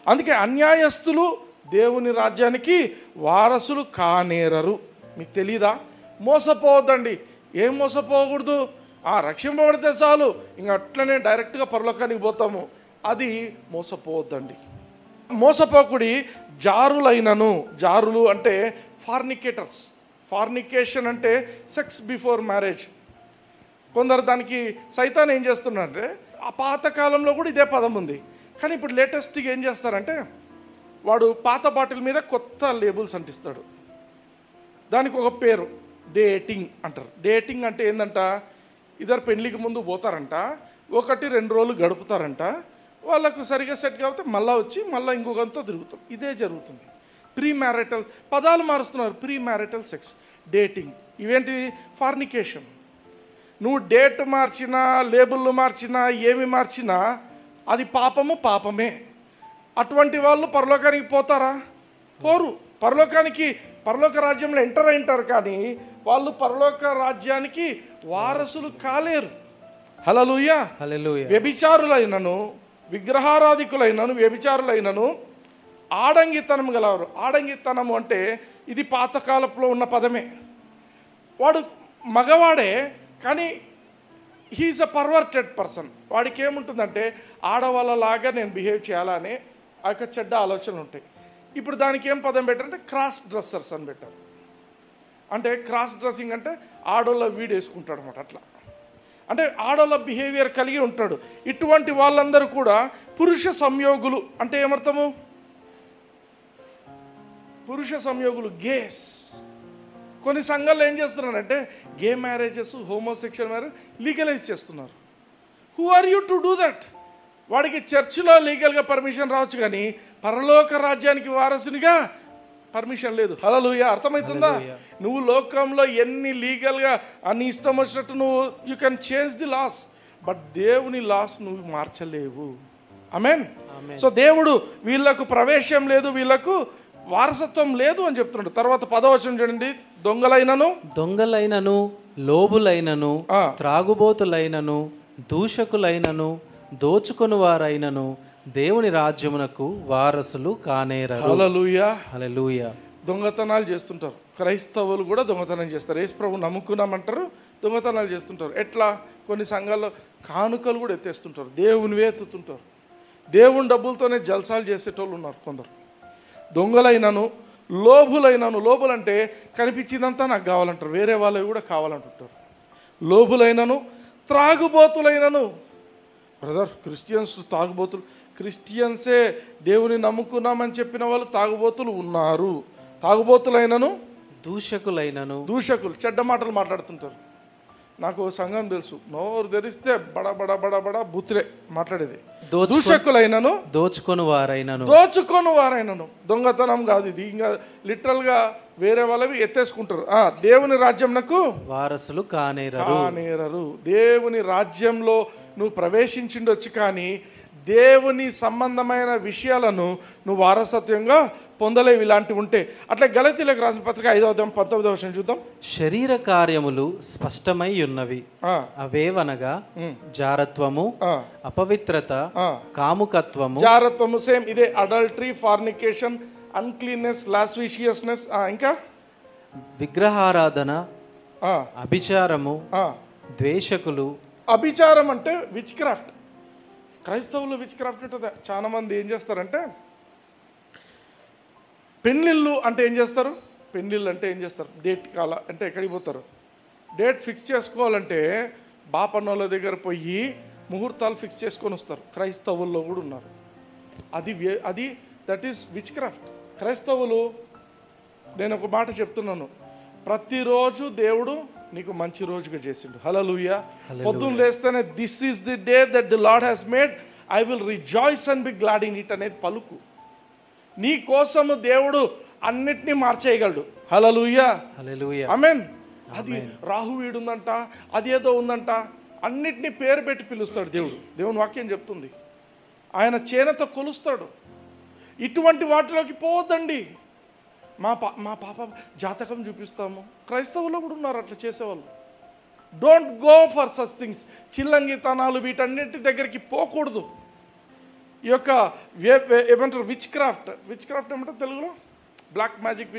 అందుకే అన్యాయస్తులు దేవుని రాజ్యానికి వారసులు కానేరరు. మీకు తెలీదా? మోసపోవద్దండి. ఏం మోసపోకూడదు? రక్షింపబడితే చాలు ఇంకా అట్లనే డైరెక్ట్గా పరలోకానికి పోతాము. అది మోసపోవద్దండి. మోసపోకుడి జారులు అంటే ఫార్నికేటర్స్. ఫార్నికేషన్ అంటే సెక్స్ బిఫోర్ మ్యారేజ్. కొందరు దానికి సైతాన్ ఏం చేస్తున్నారంటే, ఆ పాతకాలంలో కూడా ఇదే పదం ఉంది, కానీ ఇప్పుడు లేటెస్ట్గా ఏం చేస్తారంటే వాడు పాత బాటిల్ మీద కొత్త లేబుల్స్ అంటిస్తాడు. దానికి ఒక పేరు డేటింగ్ అంటారు. డేటింగ్ అంటే ఏంటంట, ఇద్దరు పెళ్ళికి ముందు పోతారంట, 1-2 రోజులు గడుపుతారంట, వాళ్ళకు సరిగా సెట్ కాబట్టి మళ్ళీ వచ్చి మళ్ళీ ఇంకొకంతో తిరుగుతాం. ఇదే జరుగుతుంది. ప్రీ మ్యారిటల్ పదాలు మారుస్తున్నారు. ప్రీ మ్యారిటల్ సెక్స్, డేటింగ్, ఇవేంటి ఫార్నికేషన్. నువ్వు డేట్ మార్చినా, లేబుల్లు మార్చినా, ఏమి మార్చినా అది పాపమే. అటువంటి వాళ్ళు పరలోకానికి పోతారా? పోరు. పరలోక రాజ్యంలో ఎంటర్ అయింటారు, కానీ వాళ్ళు పరలోక రాజ్యానికి వారసులు కాలేరు. హల్లెలూయా. వ్యభిచారులైనను, విగ్రహారాధికులైనను, వ్యభిచారులైనను, ఆడంగితనం గలవారు. ఆడంగితనము అంటే ఇది పాతకాలంలో ఉన్న పదమే. వాడు మగవాడే, కానీ హీఈస్ అ పర్వర్టెడ్ పర్సన్. వాడికి ఏముంటుందంటే ఆడవాళ్ళలాగా నేను బిహేవ్ చేయాలనే ఆ యొక్క చెడ్డ ఆలోచనలు ఉంటాయి. ఇప్పుడు దానికి ఏం పదం పెట్టారంటే క్రాస్ డ్రెస్సర్స్ అని పెట్టారు. అంటే క్రాస్ డ్రెస్సింగ్ అంటే ఆడోళ్ళ వేసుకుంటాడు అనమాట. అట్లా అంటే ఆడోళ్ళ బిహేవియర్ కలిగి ఉంటాడు. ఇటువంటి వాళ్ళందరూ కూడా పురుష సంయోగులు. అంటే ఏమర్థము? పురుష సంయోగులు, గేస్. కొన్ని సంఘాల్లో ఏం చేస్తున్నారంటే gay marriages, homosexual marriage legalize చేస్తున్నారు. Who are you to do that? వాడికి చర్చిలో లీగల్గా పర్మిషన్ రావచ్చు, కానీ పరలోక రాజ్యానికి వారసునిగా పర్మిషన్ లేదు. హల్లెలూయా. అర్థమవుతుందా? నువ్వు లోకంలో ఎన్ని లీగల్గా నీ ఇష్టం వచ్చినట్టు you can change the laws, but దేవుని లాస్ నువ్వు మార్చలేవు. ఆమేన్. సో దేవుడు వీళ్ళకు ప్రవేశం లేదు, వీళ్ళకు వారసత్వం లేదు అని చెప్తున్నాడు. తర్వాత 10వ వచనం చూడండి. దొంగలైనను, లోబులైనను, త్రాగుబోతులైనను, దూషకులైనను, దోచుకొని వారైనను దేవుని రాజ్యమునకు వారసులు కానేరరు. హల్లెలూయా. హల్లెలూయా. దొంగతనాలు చేస్తుంటారు. క్రైస్తవులు కూడా దొంగతనం చేస్తారు. యేసు ప్రభు నమ్ముకున్నామంటారు, దొంగతనాలు చేస్తుంటారు. ఎట్లా? కొన్ని సంఘాల్లో కానుకలు కూడా ఎత్తేస్తుంటారు, దేవునివే ఎత్తుతుంటారు. దేవుని డబ్బులతోనే జల్సాలు చేసేటోళ్ళు ఉన్నారు కొందరు. దొంగలైనను, లోబులైనను. లోబులంటే కనిపించిందంతా నాకు కావాలంటారు, వేరే వాళ్ళవి కూడా కావాలంటుంటారు. లోబులైనను, త్రాగుబోతులైనను. బ్రదర్, క్రిస్టియన్స్ తాగుబోతులు? క్రిస్టియన్సే దేవుని నమ్ముకున్నామని చెప్పిన వాళ్ళు తాగుబోతులు ఉన్నారు. తాగుబోతులైనను, దూషకులు చెడ్డ మాటలు మాట్లాడుతుంటారు. నాకు సంఘం తెలుసు, నోరు తెరిస్తే బడ బుత్రే మాట్లాడేది. దూషకులైనను, దోచుకొని వారైనను. దొంగతనం కాదు ఇది, ఇంకా లిటరల్గా వేరే వాళ్ళవి ఎత్తేసుకుంటారు. దేవుని రాజ్యంనకు వారసులు కానేరరు. దేవుని రాజ్యంలో నువ్వు ప్రవేశించిండొచ్చు, కానీ దేవుని సంబంధమైన విషయాలను నువ్వు వారసత్వంగా పొందలేవు. ఇలాంటివి ఉంటే అట్లా గలతీయులకు రాసిన పత్రిక 5వ అధ్యాయం 19వ వచనం చూద్దాం. శరీర కార్యములు స్పష్టమై ఉన్నవి, అవేవనగా జారత్వము, అపవిత్రత, కాముకత్వము. జారత్వము సేమ్ ఇదే, అడల్టరీ, ఫార్నికేషన్, అన్క్లీన్నెస్, లాస్విషియస్నెస్, ఇంకా విగ్రహారాధన, అభిచారము, ద్వేషకులు. అభిచారం అంటే విచ్ క్రాఫ్ట్. క్రైస్తవులు విచ్ క్రాఫ్ట్ ఉంటుంది. చాలా మంది ఏం చేస్తారంటే పెళ్ళిళ్ళు అంటే ఏం చేస్తారు? డేట్ కాల అంటే ఎక్కడికి పోతారు? డేట్ ఫిక్స్ చేసుకోవాలంటే బాపన్నోళ్ళ దగ్గర పోయి ముహూర్తాలు ఫిక్స్ చేసుకొని వస్తారు. క్రైస్తవుల్లో కూడా ఉన్నారు. అది దట్ ఈస్ విచ్ క్రాఫ్ట్. క్రైస్తవులు, నేను ఒక మాట చెప్తున్నాను, ప్రతిరోజు దేవుడు నీకు మంచి రోజుగా చేసిండు. హల్లెలూయా. పొద్దున్న లేస్తేనే this is the day that the Lord has made, I will rejoice and be glad in it అనేది పలుకు. నీ కోసము దేవుడు అన్నిటినీ మార్చేయగలడు. హల్లెలూయా. ఆమేన్. అది రాహు వీడుందంట, అదేదో ఉందంట, అన్నిటినీ పేరు పెట్టి పిలుస్తాడు దేవుడు. దేవుని వాక్యం చెప్తుంది, ఆయన చేనతో కొలుస్తాడు. ఇటువంటి వాటిలోకి పోవద్దండి. మా పాప జాతకం చూపిస్తాము. క్రైస్తవులు కూడా ఉన్నారు అట్లా చేసేవాళ్ళు. Don't go for such things. చిల్లంగితనాలు వీటన్నిటి దగ్గరికి పోకూడదు. ఈ యొక్క ఏమంటారు విచ్ క్రాఫ్ట్ ఏమంటారు తెలుగులో? బ్లాక్ మ్యాజిక్,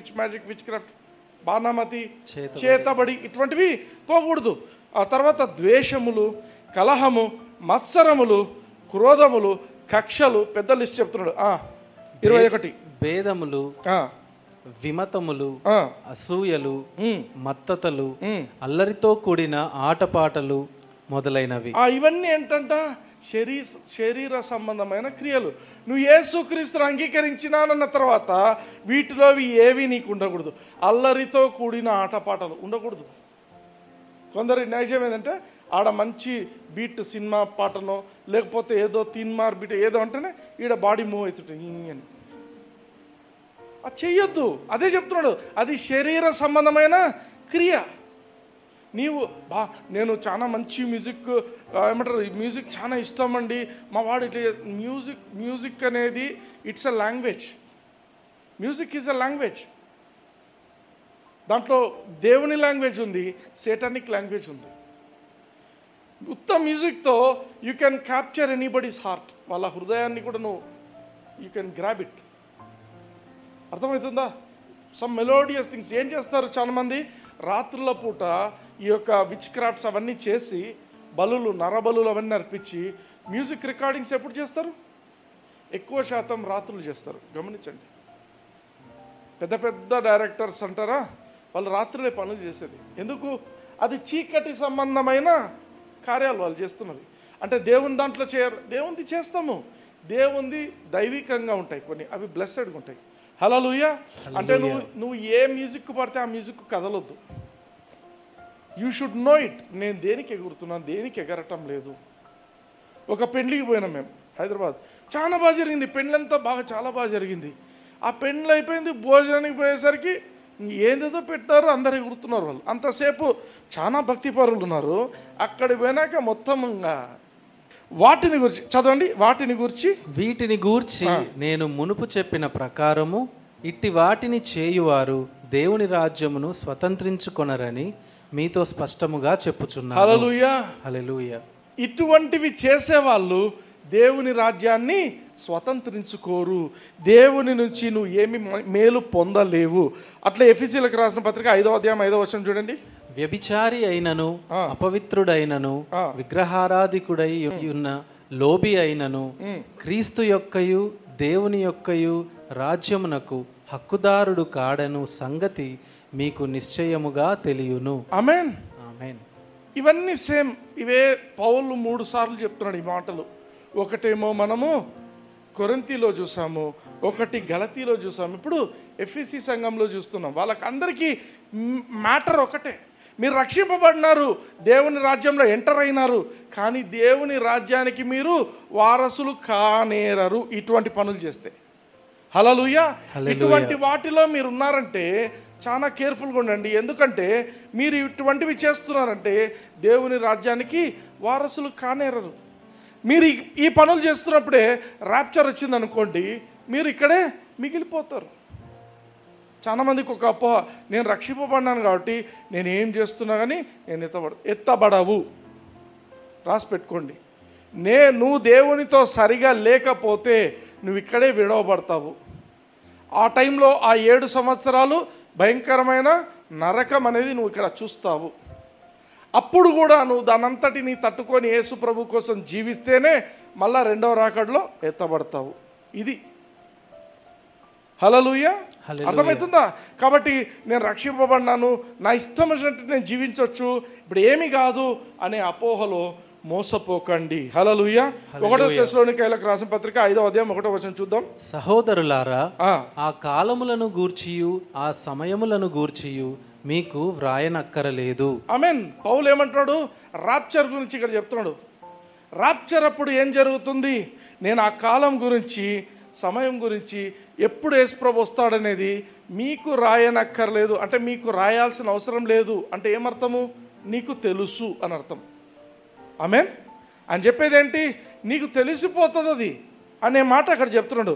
విచ్ క్రాఫ్ట్, బాణామతి, చేతబడి, ఇటువంటివి పోకూడదు. ఆ తర్వాత ద్వేషములు, కలహము, మత్సరములు, క్రోధములు, కక్షలు, పెద్ద లిస్ట్ చెప్తున్నాడు. 21 భేదములు, విమతములు, అసూయలు, మత్తతలు, అల్లరితో కూడిన ఆటపాటలు మొదలైనవి. ఇవన్నీ ఏంటంట? శరీర సంబంధమైన క్రియలు. నువ్వు యేసుక్రీస్తును అంగీకరించినానన్న తర్వాత వీటిలో ఏవి నీకు ఉండకూడదు. అల్లరితో కూడిన ఆటపాటలు ఉండకూడదు. కొందరి నైజం ఏంటంటే ఆడ మంచి బీట్ సినిమా పాటనో లేకపోతే ఏదో తీన్మార్ బీట్ ఏదో అంటేనే ఈడ బాడీ మూవ్ అవుతుంటుంది అని. అది చెయ్యొద్దు. అదే చెప్తున్నాడు, అది శరీర సంబంధమైన క్రియ. నీవు నేను చాలా మంచి మ్యూజిక్ ఏమంటారు, మ్యూజిక్ చాలా ఇష్టం అండి మా వాడు ఇట్లా. మ్యూజిక్ అనేది it's a language. Music is a language. దాంట్లో దేవుని లాంగ్వేజ్ ఉంది, సేటానిక్ లాంగ్వేజ్ ఉంది. ఉత్తమ మ్యూజిక్తో you can capture anybody's heart. వాళ్ళ హృదయాన్ని కూడా యూ కెన్ గ్రాబ్ ఇట్. అర్థమవుతుందా? Some melodious things. ఏం చేస్తారు చాలామంది రాత్రుల పూట ఈ యొక్క విచ్ క్రాఫ్ట్స్ అవన్నీ చేసి బలులు, నరబలులు అవన్నీ అర్పించి మ్యూజిక్ రికార్డింగ్స్ ఎప్పుడు చేస్తారు? ఎక్కువ శాతం రాత్రులు చేస్తారు. గమనించండి. పెద్ద పెద్ద డైరెక్టర్స్ అంటారా, వాళ్ళు రాత్రులే పనులు చేసేది. ఎందుకు? అది చీకటి సంబంధమైన కార్యాలు వాళ్ళు చేస్తున్నది. అంటే దేవుని దాంట్లో చేయరు. దేవునిది చేస్తాము. దేవునిది దైవికంగా ఉంటాయి కొన్ని, అవి బ్లెస్సెడ్గా ఉంటాయి. హల్లెలూయా. అంటే నువ్వు ఏ మ్యూజిక్ పడితే ఆ మ్యూజిక్ కదలొద్దు. You should know it. నేను దేనికి ఎగురుతున్నాను, దేనికి ఎగరటం లేదు. ఒక పెండ్లికి పోయినాం మేము హైదరాబాద్. చాలా బాగా జరిగింది. పెండ్లంతా చాలా బాగా జరిగింది. ఆ పెండ్లు అయిపోయింది. భోజనానికి పోయేసరికి ఏదేదో పెట్టారు, అందరు ఎగురుతున్నారు వాళ్ళు. అంతసేపు చాలా భక్తి పరులు ఉన్నారు. అక్కడికి పోయినాక మొత్తం వాటిని గురించి చదవండి. వీటిని గూర్చి నేను మునుపు చెప్పిన ప్రకారము ఇట్టి వాటిని చేయువారు దేవుని రాజ్యమును స్వతంత్రించుకొనరని మీతో స్పష్టముగా చెప్పుచున్నాను. హల్లెలూయా, హల్లెలూయా. ఇటువంటివి చేసేవాళ్ళు దేవుని రాజ్యాన్ని స్వతంత్రించుకోరు. దేవుని నుంచి నువ్వు ఏమి మేలు పొందలేవు. అట్లా ఎఫెసీయులకు రాసిన పత్రిక 5వ అధ్యాయం 5వ వచనం చూడండి. వ్యభిచారి అయినను, అపవిత్రుడైనను, విగ్రహారాధికుడై ఉన్న లోబి అయినను, క్రీస్తు యొక్కయు దేవుని యొక్కయు రాజ్యమునకు హక్కుదారుడు కాడను సంగతి మీకు నిశ్చయముగా తెలియను. ఆమేన్, ఆమేన్. ఇవన్నీ సేమ్. ఇవే పౌలు 3 సార్లు చెప్తున్నాడు ఈ మాటలు. ఒకటేమో మనము కొరింథీలో చూసాము, ఒకటి గలతీలో చూసాము, ఇప్పుడు ఎఫెసీ సంఘంలో చూస్తున్నాం. వాళ్ళకి అందరికీ మ్యాటర్ ఒకటే. మీరు రక్షింపబడినారు, దేవుని రాజ్యంలో ఎంటర్ అయినారు, కానీ దేవుని రాజ్యానికి మీరు వారసులు కానేరరు ఇటువంటి పనులు చేస్తే. హల్లెలూయా. ఇటువంటి వాటిలో మీరు ఉన్నారంటే చాలా కేర్ఫుల్గా ఉండండి. ఎందుకంటే మీరు ఇటువంటివి చేస్తున్నారంటే దేవుని రాజ్యానికి వారసులు కానేరరు. మీరు ఈ పనులు చేస్తున్నప్పుడే ర్యాప్చర్ వచ్చిందనుకోండి, మీరు ఇక్కడే మిగిలిపోతారు. చాలామందికి ఒక అపోహ, నేను రక్షింపబడినాను కాబట్టి నేను ఏం చేస్తున్నా కానీ నేను ఎత్తబడవు. రాసి పెట్టుకోండి. నువ్వు దేవునితో సరిగా లేకపోతే నువ్వు ఇక్కడే విడవబడతావు. ఆ టైంలో ఆ 7 సంవత్సరాలు భయంకరమైన నరకం అనేది నువ్వు ఇక్కడ చూస్తావు. అప్పుడు కూడా నువ్వు దానంతటిని తట్టుకొని యేసు ప్రభు కోసం జీవిస్తేనే మళ్ళా 2వ రాకడలో ఎత్తబడతావు. ఇది. హల్లెలూయా. అర్థమవుతుందా? కాబట్టి నేను రక్షింపబడినాను, నా ఇష్టం వచ్చినట్టు నేను జీవించవచ్చు, ఇప్పుడు ఏమి కాదు అనే అపోహలో మోసపోకండి. హల్లెలూయా. 1వ తెస్సలోనికైలకు రాసిన పత్రిక 5వ అధ్యాయం 1వ వచనం చూద్దాం. సహోదరులారా, ఆ కాలములను గూర్చియు ఆ సమయములను గూర్చియు మీకు వ్రాయనక్కరలేదు. ఆమేన్. పౌలు ఏమంటున్నాడు? రాప్చర్ గురించి ఇక్కడ చెప్తున్నాడు. రాప్చర్ అప్పుడు ఏం జరుగుతుంది? నేను ఆ కాలం గురించి, సమయం గురించి, ఎప్పుడు యేసుప్రభు వస్తాడనేది మీకు రాయనక్కర్లేదు. అంటే మీకు రాయాల్సిన అవసరం లేదు. అంటే ఏమర్థము? నీకు తెలుసు అని అర్థం. ఆమేన్. అని చెప్పేది ఏంటి? నీకు తెలిసిపోతుంది అది అనే మాట అక్కడ చెప్తున్నాడు.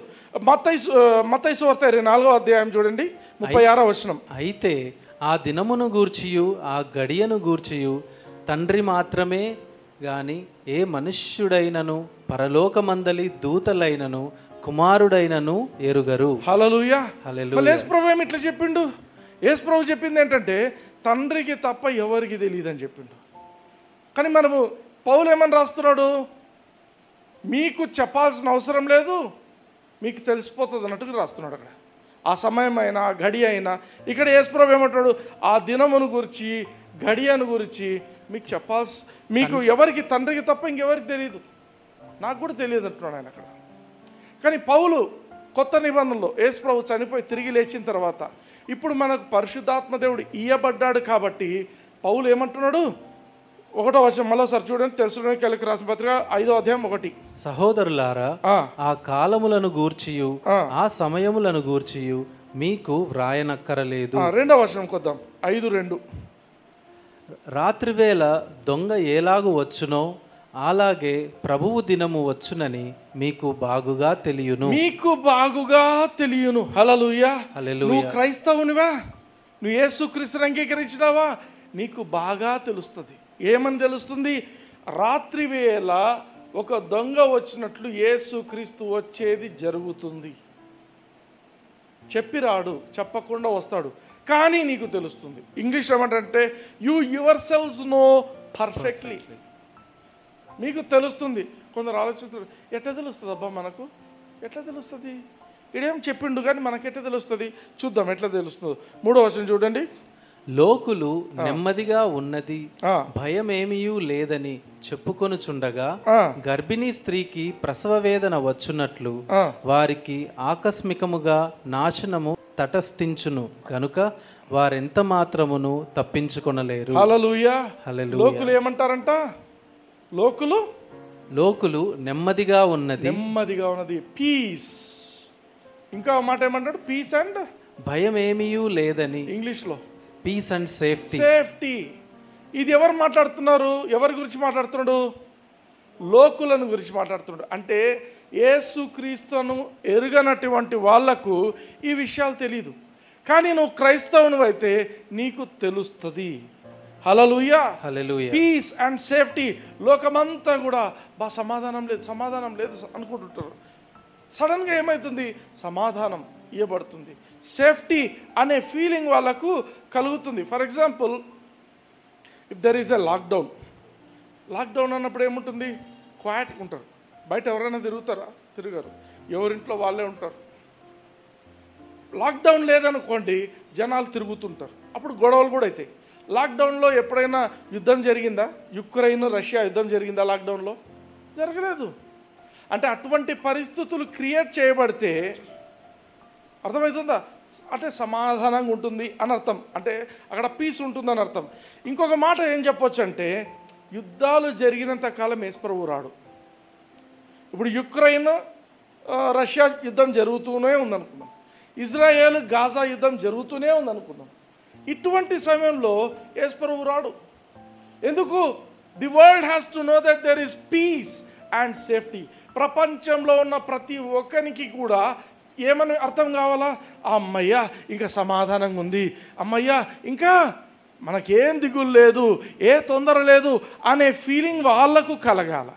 మత్తయి సువార్త 24వ అధ్యాయం చూడండి, 36వ వచనం. అయితే ఆ దినమును గూర్చియు ఆ గడియను గూర్చియు తండ్రి మాత్రమే గాని ఏ మనుష్యుడైనను పరలోకమందలి దూతలైనను కుమారుడైనను ఎరుగరు. హల్లెలూయా. హల్లెలూయా. యేసుప్రభు ఏమి ఇట్లా చెప్పిండు? యేసుప్రభు చెప్పింది ఏంటంటే తండ్రికి తప్ప ఎవరికి తెలియదు అని చెప్పిండు. కానీ మనము పౌలు ఏమని రాస్తున్నాడు, మీకు చెప్పాల్సిన అవసరం లేదు, మీకు తెలిసిపోతుంది అన్నట్టుగా రాస్తున్నాడు అక్కడ. ఆ సమయం అయినా గడి అయినా ఇక్కడ యేసుప్రభు ఏమంటాడు, ఆ దినమును గురించి గడియను గురించి మీకు ఎవరికి, తండ్రికి తప్ప ఇంకెవరికి తెలియదు, నాకు కూడా తెలియదు అంటున్నాడు ఆయన అక్కడ. కానీ పౌలు కొత్త నిబంధనలో యేసుప్రభు చనిపోయి తిరిగి లేచిన తర్వాత ఇప్పుడు మనకు పరిశుద్ధాత్మ దేవుడు ఇయ్యబడ్డాడు కాబట్టి పౌలు ఏమంటున్నాడు, 1వ వచనం మరోసారి చూడండి, తెస్సలోనికీయులకు రాసిన పత్రిక 5వ అధ్యాయం 1. సహోదరులారా, ఆ కాలములను గూర్చియు ఆ సమయములను గూర్చియు మీకు వ్రాయనక్కరలేదు. 2వ వచనం కొద్దాం, 5:2. రాత్రివేళ దొంగ ఏలాగు వచ్చునో అలాగే ప్రభువు దినము వచ్చునని మీకు బాగుగా తెలియను. హల్లెలూయా. హల్లెలూయా. నువ్వు క్రైస్తవునివా, నువ్వు యేసుక్రీస్తుని అంగీకరించినావా, నీకు బాగా తెలుస్తుంది. ఏమని తెలుస్తుంది? రాత్రి వేళ ఒక దొంగ వచ్చినట్లు యేసుక్రీస్తు వచ్చేది జరుగుతుంది. చెప్పి రాడు, చెప్పకుండా వస్తాడు, కానీ నీకు తెలుస్తుంది. ఇంగ్లీష్ ఏమంటే you yourselves know perfectly. మీకు తెలుస్తుంది. కొందరు ఆలోచిస్తారు, ఎట్లా తెలుస్తుంది అబ్బా మనకు, ఎట్లా తెలుస్తుంది, ఇడేం చెప్పిండు కానీ మనకెట్లా తెలుస్తుంది, చూద్దాం ఎట్లా తెలుస్తుందో. 3వ వచనం చూడండి. లోకులు నెమ్మదిగా ఉన్నది, భయమేమియూ లేదని చెప్పుకొనుచుండగా గర్భిణీ స్త్రీకి ప్రసవ వేదన వచ్చున్నట్లు వారికి ఆకస్మికముగా నాశనము తటస్థించును కనుక వారెంత మాత్రమును తప్పించుకొనలేరు. హల్లెలూయా. హల్లెలూయా. లోకులు ఏమంటారంట, లోకులు నెమ్మదిగా ఉన్నది, పీస్. ఇంకా మాట ఏమంటాడు, పీస్ అండ్ భయమేమియూ లేదని. ఇంగ్లీష్లో పీస్ అండ్ సేఫ్టీ. ఇది ఎవరు మాట్లాడుతున్నారు, ఎవరి గురించి మాట్లాడుతున్నాడు, లోకులను గురించి మాట్లాడుతున్నాడు. అంటే యేసుక్రీస్తును ఎరుగనటువంటి వాళ్లకు ఈ విషయాలు తెలియదు, కానీ నువ్వు క్రైస్తవుని అయితే నీకు తెలుస్తుంది. Hallelujah. Hallelujah. Peace and safety. లోకమంతా కూడా సమాధానం లేదు అనుకుంటుంటారు. సడన్గా ఏమవుతుంది, సమాధానం ఇవ్వబడుతుంది, సేఫ్టీ అనే ఫీలింగ్ వాళ్ళకు కలుగుతుంది. For example, if there is a lockdown అన్నప్పుడు ఏముంటుంది, క్వాయిట్గా ఉంటారు. బయట ఎవరైనా తిరగరు, ఎవరింట్లో వాళ్ళే ఉంటారు. లాక్డౌన్ లేదనుకోండి, జనాలు తిరుగుతుంటారు, అప్పుడు గొడవలు కూడా అవుతాయి. లాక్డౌన్లో ఎప్పుడైనా యుద్ధం జరిగిందా, యుక్రెయిన్ రష్యా యుద్ధం జరిగిందా లాక్డౌన్లో? జరగలేదు. అంటే అటువంటి పరిస్థితులు క్రియేట్ చేయబడితే అర్థమవుతుందా, అంటే సమాధానంగా ఉంటుంది అని అర్థం, అంటే అక్కడ పీస్ ఉంటుందని అర్థం. ఇంకొక మాట ఏం చెప్పొచ్చు అంటే, యుద్ధాలు జరిగినంత కాలం యేసుప్రభువు రాడు. ఇప్పుడు యుక్రెయిన్ రష్యా యుద్ధం జరుగుతూనే ఉందనుకుందాం, ఇజ్రాయేల్ గాజా యుద్ధం జరుగుతూనే ఉందనుకుందాం. ఇటువంటి సమయంలో యేసుప్రభువు రాడు. ఎందుకు? The world has to know that there is peace and safety. ప్రపంచంలో ఉన్న ప్రతి ఒక్కరికి కూడా ఏమని అర్థం కావాలా, అమ్మయ్యా ఇంకా సమాధానంగా ఉంది, అమ్మయ్యా ఇంకా మనకేం దిగులు లేదు, ఏ తొందర లేదు అనే ఫీలింగ్ వాళ్ళకు కలగాల.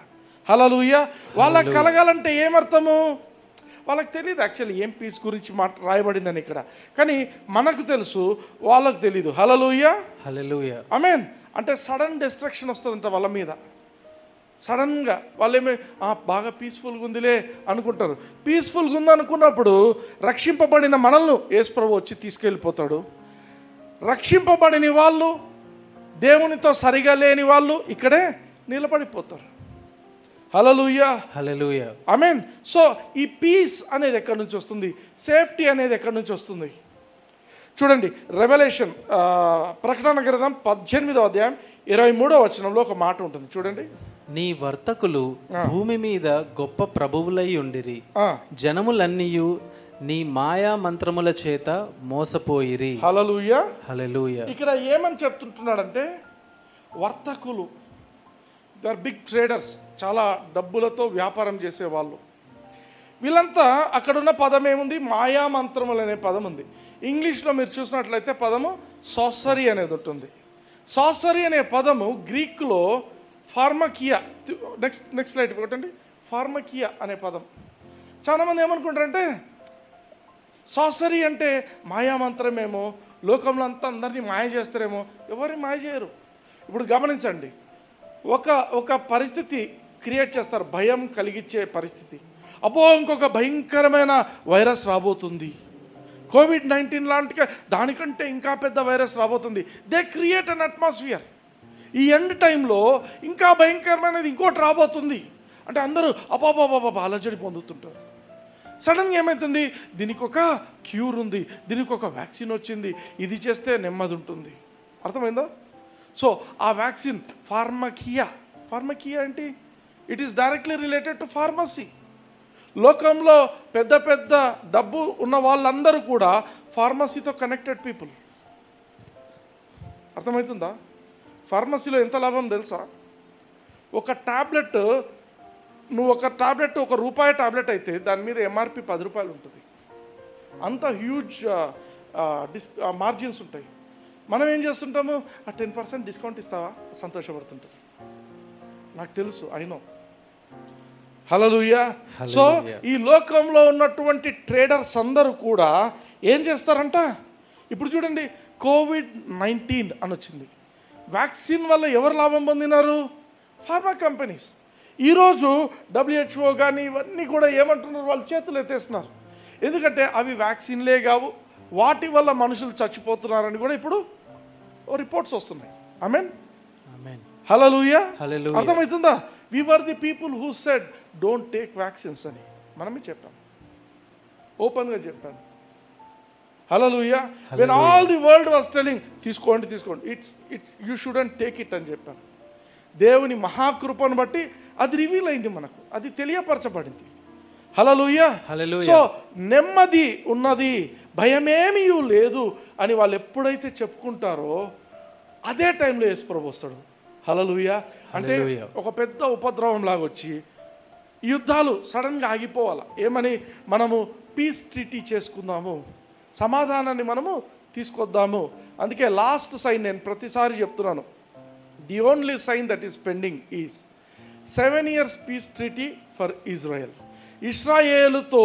హల్లెలూయా. వాళ్ళకు కలగాలంటే ఏమర్థము, వాళ్ళకి తెలియదు యాక్చువల్లీ ఏం పీస్ గురించి రాయబడిందని ఇక్కడ, కానీ మనకు తెలుసు, వాళ్ళకు తెలీదు. హల్లెలూయా. హల్లెలూయా. ఆమేన్. అంటే సడన్ డిస్ట్రక్షన్ వస్తుందంట వాళ్ళ మీద. సడన్గా వాళ్ళేమే బాగా పీస్ఫుల్గా ఉందిలే అనుకుంటారు. పీస్ఫుల్గా ఉందనుకున్నప్పుడు రక్షింపబడిన మనల్ని యేసుప్రభు వచ్చి తీసుకెళ్ళిపోతాడు. రక్షింపబడిన వాళ్ళు, దేవునితో సరిగా లేని వాళ్ళు ఇక్కడే నిలబడిపోతారు. హల్లెలూయా. హల్లెలూయా. ఆమేన్. సో ఈ పీస్ అనేది ఎక్కడి నుంచి వస్తుంది, సేఫ్టీ అనేది ఎక్కడి నుంచి వస్తుంది? చూడండి, రెవల్యూషన్ ప్రకటన గ్రంథం 18వ అధ్యాయం 23వ వచనంలో ఒక మాట ఉంటుంది, చూడండి. నీ వర్తకులు భూమి మీద గొప్ప ప్రభువులై ఉండిరి, జనములన్నీయు నీ మాయా మంత్రముల చేత మోసపోయిరి. హల్లెలూయా. హల్లెలూయా. ఇక్కడ ఏమని చెప్తుంటున్నాడంటే, వర్తకులు, దే ఆర్ బిగ్ ట్రేడర్స్, చాలా డబ్బులతో వ్యాపారం చేసేవాళ్ళు. వీళ్ళంతా అక్కడున్న పదం ఏముంది, మాయా మంత్రములు అనే పదం ఉంది. ఇంగ్లీష్లో మీరు చూసినట్లయితే పదము సాసరీ అనేది ఉంటుంది. సాసరీ అనే పదము గ్రీకులో ఫార్మకియా. నెక్స్ట్ స్లైడ్ కొట్టండి. ఫార్మకియా అనే పదం. చాలామంది ఏమనుకుంటారంటే సాసరీ అంటే ఒక పరిస్థితి క్రియేట్ చేస్తారు, భయం కలిగించే పరిస్థితి. అబ్బో ఇంకొక భయంకరమైన వైరస్ రాబోతుంది, COVID-19 లాంటి దానికంటే ఇంకా పెద్ద వైరస్ రాబోతుంది. They create an atmosphere. ఈ ఎండ్ టైంలో ఇంకా భయంకరమైనది ఇంకోటి రాబోతుంది అంటే అందరూ అబాబాబాబా అలజడి పొందుతుంటారు. సడన్గా ఏమవుతుంది, దీనికి ఒక క్యూర్ ఉంది, దీనికి ఒక వ్యాక్సిన్ వచ్చింది, ఇది చేస్తే నెమ్మది ఉంటుంది. అర్థమైందా? సో ఆ వ్యాక్సిన్ ఫార్మకియా ఏంటి? It is directly related to pharmacy. లోకంలో పెద్ద పెద్ద డబ్బు ఉన్న వాళ్ళందరూ కూడా ఫార్మసీతో కనెక్టెడ్ పీపుల్. అర్థమవుతుందా? ఫార్మసీలో ఎంత లాభం తెలుసా? ఒక టాబ్లెట్, నువ్వు ఒక టాబ్లెట్ ₹1 టాబ్లెట్ అయితే దాని మీద MRP ₹10 ఉంటుంది. అంత హ్యూజ్ మార్జిన్స్ ఉంటాయి. మనం ఏం చేస్తుంటాము, ఆ 10% డిస్కౌంట్ ఇస్తావా, సంతోషపడుతుంటారు. నాకు తెలుసు, ఐ నో. హల్లెలూయా. సో ఈ లోకంలో ఉన్నటువంటి ట్రేడర్స్ అందరూ కూడా ఏం చేస్తారంట, ఇప్పుడు చూడండి COVID-19 అని వచ్చింది. వ్యాక్సిన్ వల్ల ఎవరు లాభం పొందినారు? Pharma companies. ఈరోజు WHO కానీ ఇవన్నీ కూడా ఏమంటున్నారు, వాళ్ళు చేతులు ఎత్తేస్తున్నారు. ఎందుకంటే అవి వ్యాక్సిన్లే కావు, వాటి వల్ల మనుషులు చచ్చిపోతున్నారని కూడా ఇప్పుడు రిపోర్ట్స్ వస్తున్నాయి. ఆమేన్. హల్లెలూయా. అర్థమవుతుందా? We were the people who said don't take vaccines అని మనమే చెప్పాం, ఓపెన్గా చెప్పాను. హల్లెలూయా. when all the world was telling తీసుకోండి you shouldn't take it అని చెప్పాను. దేవుని మహాకృపను బట్టి అది రివీల్ అయింది, మనకు అది తెలియపరచబడింది. హల్లెలూయా. సో నెమ్మది ఉన్నది, భయమేమీ లేదు అని వాళ్ళు ఎప్పుడైతే చెప్పుకుంటారో అదే టైంలో యేసు ప్రభువు వస్తాడు. హల్లెలూయా. అంటే ఒక పెద్ద ఉపద్రవం లాగా వచ్చి యుద్ధాలు సడన్గా ఆగిపోవాలి. ఏమని? మనము పీస్ ట్రీటీ చేసుకుందాము, సమాధానాన్ని మనము తీసుకొద్దాము. అందుకే లాస్ట్ సైన్ నేను ప్రతిసారి చెప్తున్నాను, the only sign that is pending is 7 years peace treaty for Israel. ఇశ్రాయేలుతో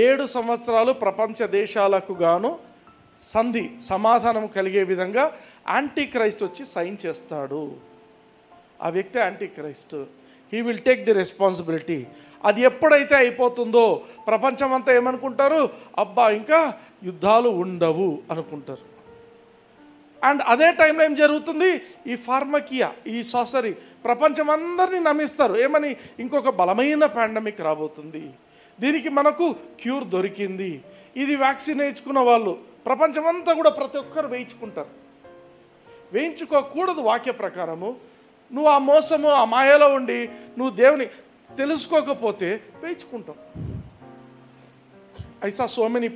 7 సంవత్సరాలు ప్రపంచ దేశాలకు గాను సమాధానం కలిగే విధంగా యాంటీ క్రైస్ట్ వచ్చి సైన్ చేస్తాడు. ఆ వ్యక్తి anti Christ. He will take the responsibility. అది ఎప్పుడైతే అయిపోతుందో ప్రపంచం అంతా ఏమనుకుంటారు, అబ్బా ఇంకా యుద్ధాలు ఉండవు అనుకుంటారు. అండ్ అదే టైంలో ఏం జరుగుతుంది, ఈ ఫార్మకియా, ఈ సాసరీ ప్రపంచం అందరినీ నమ్మిస్తారు. ఏమని? ఇంకొక బలమైన పాండమిక్ రాబోతుంది, దీనికి మనకు క్యూర్ దొరికింది. ఇది వ్యాక్సిన్ వేయించుకున్న వాళ్ళు ప్రపంచం అంతా కూడా ప్రతి ఒక్కరు వేయించుకుంటారు. వేయించుకోకూడదు వాక్య ప్రకారము. నువ్వు ఆ మోసము ఆ మాయలో ఉండి నువ్వు దేవుని తెలుసుకోకపోతే వేయించుకుంటావు. ఐసా సో మెనీ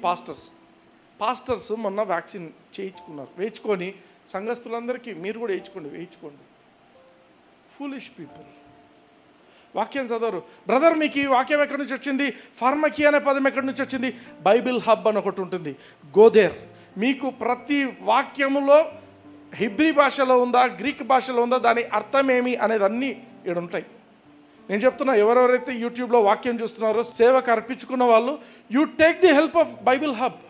పాస్టర్స్ మొన్న వ్యాక్సిన్ చేయించుకున్నారు. వేయించుకొని సంఘస్థులందరికీ మీరు కూడా వేయించుకోండి. Foolish people. వాక్యం చదవరు. బ్రదర్ మీకు ఈ వాక్యం ఎక్కడి నుంచి వచ్చింది, ఫార్మకీ అనే పదం ఎక్కడి నుంచి వచ్చింది? బైబిల్ హబ్ అని ఒకటి ఉంటుంది, గోదేర్. మీకు ప్రతి వాక్యములో హిబ్రీ భాషలో ఉందా, గ్రీక్ భాషలో ఉందా, దాని అర్థమేమి అనేది అన్నీ ఇక్కడ ఉంటాయి. నేను చెప్తున్నా, ఎవరెవరైతే యూట్యూబ్లో వాక్యం చూస్తున్నారో సేవకు అర్పించుకున్న వాళ్ళు, you take the help of Bible hub.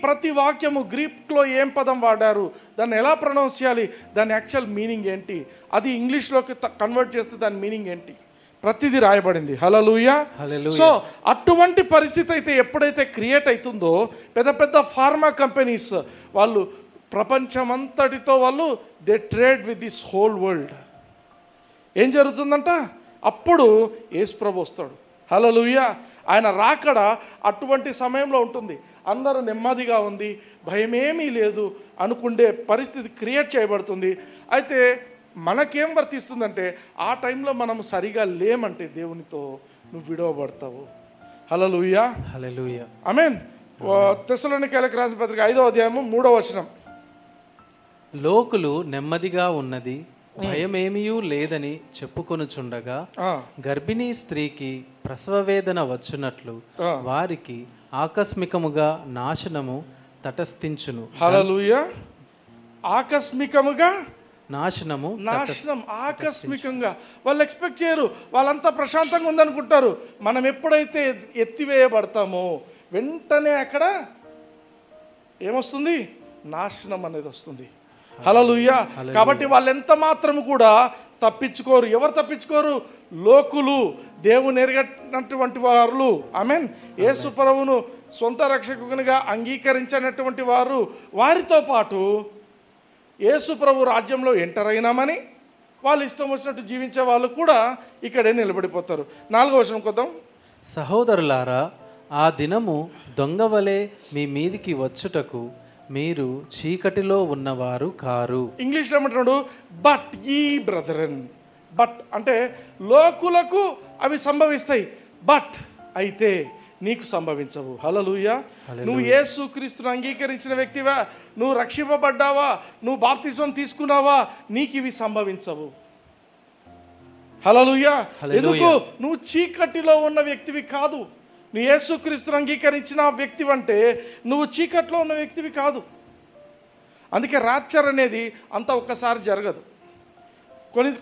ప్రతి వాక్యము గ్రీక్లో ఏం పదం వాడారు, దాన్ని ఎలా ప్రొనౌన్స్ చేయాలి, దాని యాక్చువల్ మీనింగ్ ఏంటి, అది ఇంగ్లీష్లోకి కన్వర్ట్ చేస్తే దాని మీనింగ్ ఏంటి, ప్రతిదీ రాయబడింది. హల్లెలూయా. సో అటువంటి పరిస్థితి అయితే ఎప్పుడైతే క్రియేట్ అవుతుందో, పెద్ద పెద్ద ఫార్మా కంపెనీస్ వాళ్ళు ప్రపంచమంతటితో వాళ్ళు they trade with this whole world. ఏం జరుగుతుందంట, అప్పుడు యేసు ప్రభు వస్తాడు. హల్లెలూయా. ఆయన రాకడ అటువంటి సమయంలో ఉంటుంది. అందరూ నెమ్మదిగా ఉంది, భయమేమీ లేదు అనుకుండే పరిస్థితి క్రియేట్ చేయబడుతుంది. అయితే మనకేం వర్తిస్తుందంటే, ఆ టైంలో మనం సరిగా లేమంటే దేవునితో నువ్వు విడవబడతావు. హల్లెలూయా. హల్లెలూయా. ఆమేన్. తెస్సలోనికైలకు రాసిన పత్రిక 5వ అధ్యాయము 3వ వచనం. లోకులు నెమ్మదిగా ఉన్నది, భయమేమీ లేదని చెప్పుకొనుచుండగా గర్భిణీ స్త్రీకి ప్రసవ వేదన వచ్చునట్లు వారికి ఆకస్మికముగా నాశనము తటస్థించును. హల్లెలూయా. ఆకస్మికముగా నాశనం. ఆకస్మికంగా వాళ్ళు ఎక్స్పెక్ట్ చేయరు. వాళ్ళంతా ప్రశాంతంగా ఉందనుకుంటారు. మనం ఎప్పుడైతే ఎత్తివేయబడతామో వెంటనే అక్కడ ఏమొస్తుంది, నాశనం అనేది వస్తుంది. హల్లెలూయా. కాబట్టి వాళ్ళు ఎంత మాత్రం కూడా తప్పించుకోరు. ఎవరు తప్పించుకోరు? లోకులు, దేవుని ఎరగనటువంటి వారు. ఆమేన్. యేసు ప్రభువును సొంత రక్షకునిగా అంగీకరించినటువంటి వారు, వారితో పాటు యేసు ప్రభు రాజ్యంలో ఎంటర్ అయినామని వాళ్ళు ఇష్టం వచ్చినట్టు జీవించే వాళ్ళు కూడా ఇక్కడే నిలబడిపోతారు. 4వ వచనం కొద్దాం. సహోదరులారా, ఆ దినము దొంగవలే మీ మీదికి వచ్చుటకు మీరు చీకటిలో ఉన్నవారు కారు. ఇంగ్లీష్లో ఏమంటున్నాడు? బట్ ఈ బ్రదరన్. బట్ అంటే లోకులకు అవి సంభవిస్తాయి, బట్ అయితే నీకు సంభవించవు. హల్లెలూయా. నువ్వు యేసుక్రీస్తును అంగీకరించిన వ్యక్తివా, నువ్వు రక్షింపబడ్డావా, నువ్వు బాప్తిస్మం తీసుకున్నావా, నీకు ఇవి సంభవించవు. హల్లెలూయా. ఎందుకు? నువ్వు చీకటిలో ఉన్న వ్యక్తివి కాదు. నువ్వు యేసుక్రీస్తును అంగీకరించిన వ్యక్తివి అంటే నువ్వు చీకట్లో ఉన్న వ్యక్తివి కాదు. అందుకే రాప్చర్ అనేది అంతా ఒక్కసారి జరగదు.